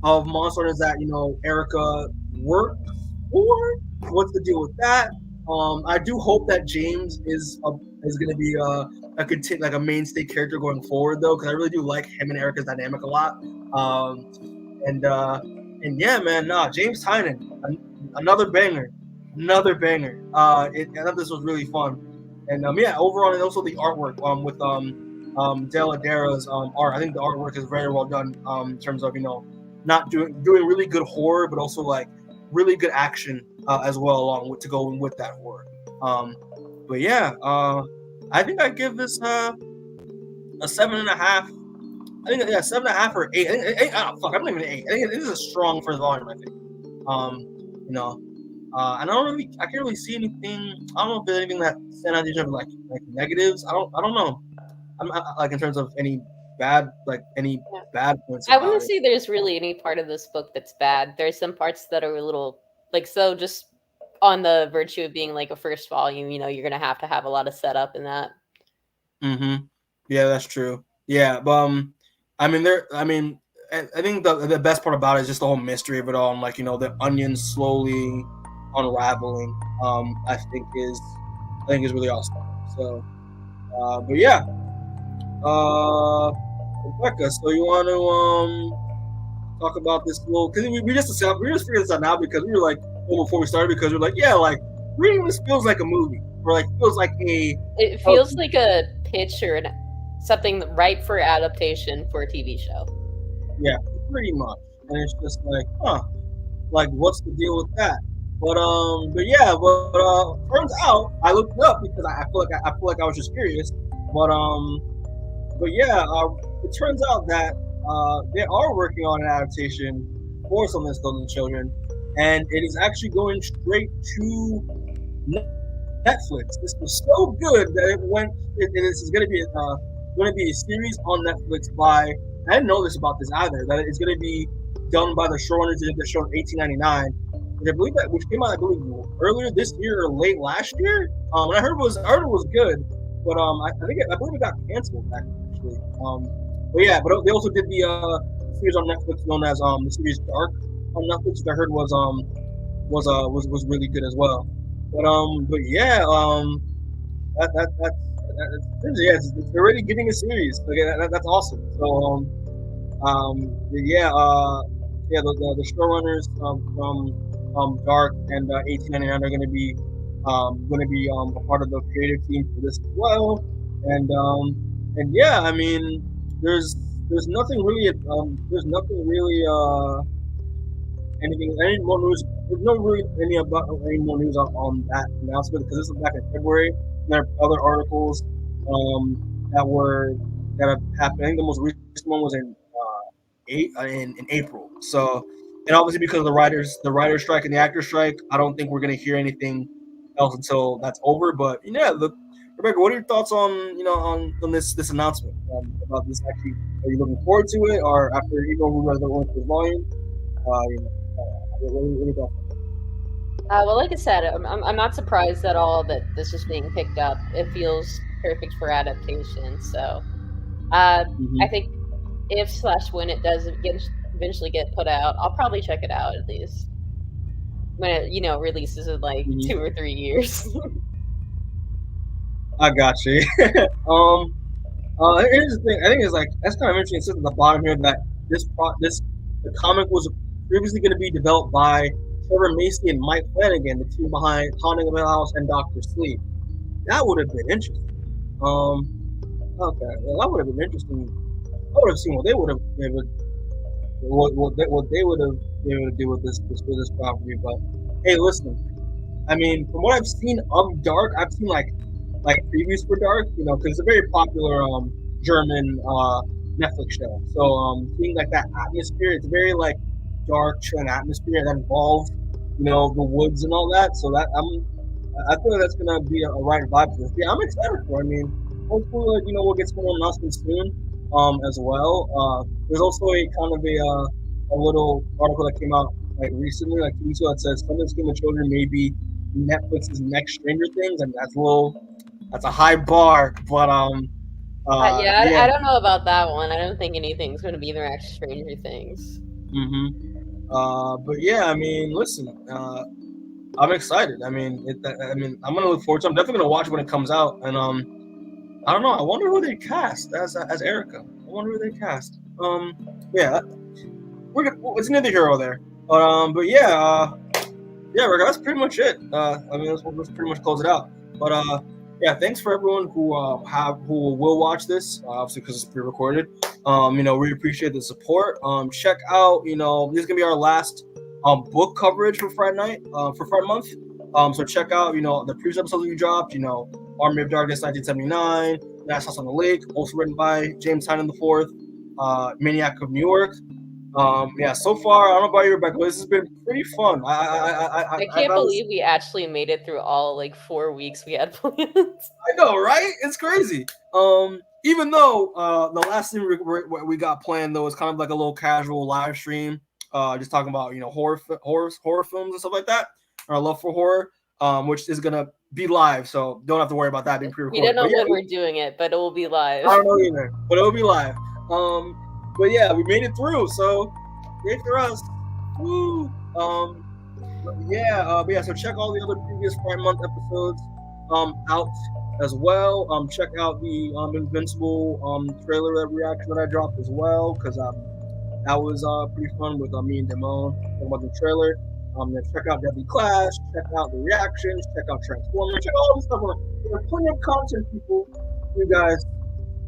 of monsters that Erica works for. What's the deal with that? I do hope that James is going to be a mainstay character going forward, though, because I really do like him and Erica's dynamic a lot. And yeah, man, James Tynion, another banger. I thought this was really fun. And yeah, overall, and also the artwork with Dell'Edra's art. I think the artwork is very well done in terms of not doing really good horror, but also like really good action as well along with to go with that horror. But yeah, I think I give this a 7.5. I think 7.5 or 8. Eight, I'm not even 8. I think this is a strong first volume. I think. And I can't really see anything. I don't know if there's anything that stand out to like negatives. I don't know. I'm like in terms of any bad bad points. I wouldn't say there's really any part of this book that's bad. There's some parts that are a little just on the virtue of being like a first volume. You're gonna have to have a lot of setup in that. Mm-hmm. Yeah, that's true. Yeah, but I think the best part about it is just the whole mystery of it all, and the onion slowly unraveling. I think is really awesome. So, but yeah, Rebecca, so you want to talk about this little? Because we just figured this out now because we were like, before we started, because we were like, yeah, like reading this feels like a movie, or like feels like It feels like a pitch or something ripe for adaptation for a TV show. Yeah, pretty much. And it's just like, like what's the deal with that? But turns out I looked it up because I feel like I was just curious. But yeah, it turns out that they are working on an adaptation for Something That's Close to Children, and it is actually going straight to Netflix. This was so good that it went. This is going to be a series on Netflix by. I didn't know this about this either. That it's going to be done by the showrunners that did the show in 1899. Which came out, I believe, earlier this year or late last year. And I heard it was good, but I believe it got canceled actually. But yeah, but they also did the series on Netflix known as the series Dark on Netflix, which I heard was really good as well. But yeah, it's already getting a series. That's awesome. So the showrunners from Dark and 1899 are going to be a part of the creative team for this as well. And yeah, I mean, there's nothing really any more news. There's no really any more news on that announcement because this was back in February. And there are other articles that have happened. I think the most recent one was in April. So, and obviously because of the writers strike and the actors strike, I don't think we're going to hear anything else until that's over. But yeah, Rebecca, what are your thoughts on on this announcement about this? Actually, are you looking forward to it, or after we read the one volume? What are your thoughts? Well, like I said, I'm not surprised at all that this is being picked up. It feels perfect for adaptation. So, I think if/when it does eventually get put out, I'll probably check it out at least when it releases in like 2 or 3 years. I got you. Here's the thing. I think it's like that's kind of interesting. It says at the bottom here that the comic was previously going to be developed by Trevor Macy and Mike Flanagan, the team behind Haunting of Hill House and Doctor Sleep. That would have been interesting. Okay, well, that would have been interesting. I would have seen what they would have been able to do with this property. But hey, listen. I mean, from what I've seen of Dark, I've seen like previews for Dark, because it's a very popular German Netflix show. So seeing like that atmosphere, it's very like dark, chilling atmosphere that involves, the woods and all that. So I feel like that's gonna be a right vibe for this. Yeah, I'm excited for it. I mean, hopefully, like, we'll get some more announcements soon, as well. There's also a kind of a little article that came out like recently, like 2 weeks ago, that says some of the Game of Children may be Netflix's next Stranger Things, and that's a high bar, but Yeah, yeah. I don't know about that one. I don't think anything's going to be the next Stranger Things. But yeah, I mean, listen, I'm excited. I mean, I'm gonna look forward to it. I'm definitely gonna watch it when it comes out, and I don't know. I wonder who they cast as Erica. I wonder who they cast. Yeah, it's neither here or there. But yeah, Rebecca, that's pretty much it. I mean, let's pretty much close it out. But yeah, thanks for everyone who will watch this, obviously because it's pre-recorded. We appreciate the support. Check out, this is gonna be our last book coverage for Fright Night, for Fright Month. So check out, the previous episodes that we dropped. Army of Darkness 1979, Last House on the Lake, also written by James Tynion IV, Maniac of New York. Yeah, so far, I don't know about you, Rebecca, but this has been pretty fun. I can't believe we actually made it through all like 4 weeks we had plans. I know, right? It's crazy. Even though the last thing we got planned though was kind of like a little casual live stream, just talking about horror films and stuff like that, our love for horror, which is gonna be live, so don't have to worry about that being pre-recorded. We don't know when we're doing it, but it will be live. I don't know either, but it will be live. But yeah, we made it through, so great for us. Woo! But yeah, so check all the other previous Fright Month episodes out as well. Check out the Invincible trailer reaction that I dropped as well, because that was pretty fun with me and Damone talking about the trailer. Then check out Deadly Clash, check out the reactions, check out Transformers, check out all this stuff. There's plenty of content, people, for you guys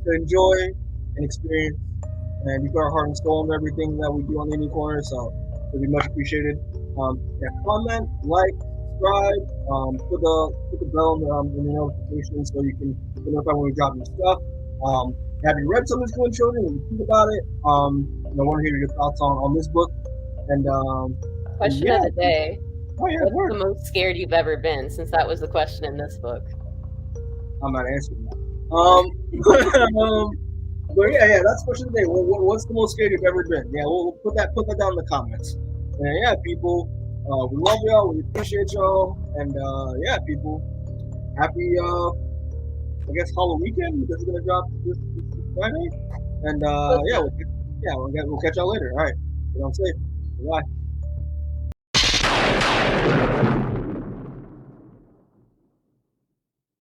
to enjoy and experience. And we put our heart and soul into everything that we do on the Indie Corner, so it'll be much appreciated. Comment, like, subscribe, put the bell in the notifications so you can get notified when we drop new stuff. Have you read some of School Children? What do you think about it? I want to hear your thoughts on this book. And question of the day. Oh, yeah, what's the most scared you've ever been? Since that was the question in this book. I'm not answering that. But yeah, that's the question of the day. What's the most scared you've ever been? Yeah, we'll put that down in the comments. And yeah, people, we love y'all. We appreciate y'all. And yeah, people, happy I guess Halloween weekend, because it's gonna drop this Friday. And yeah, we'll catch y'all later. All right, stay safe. Bye.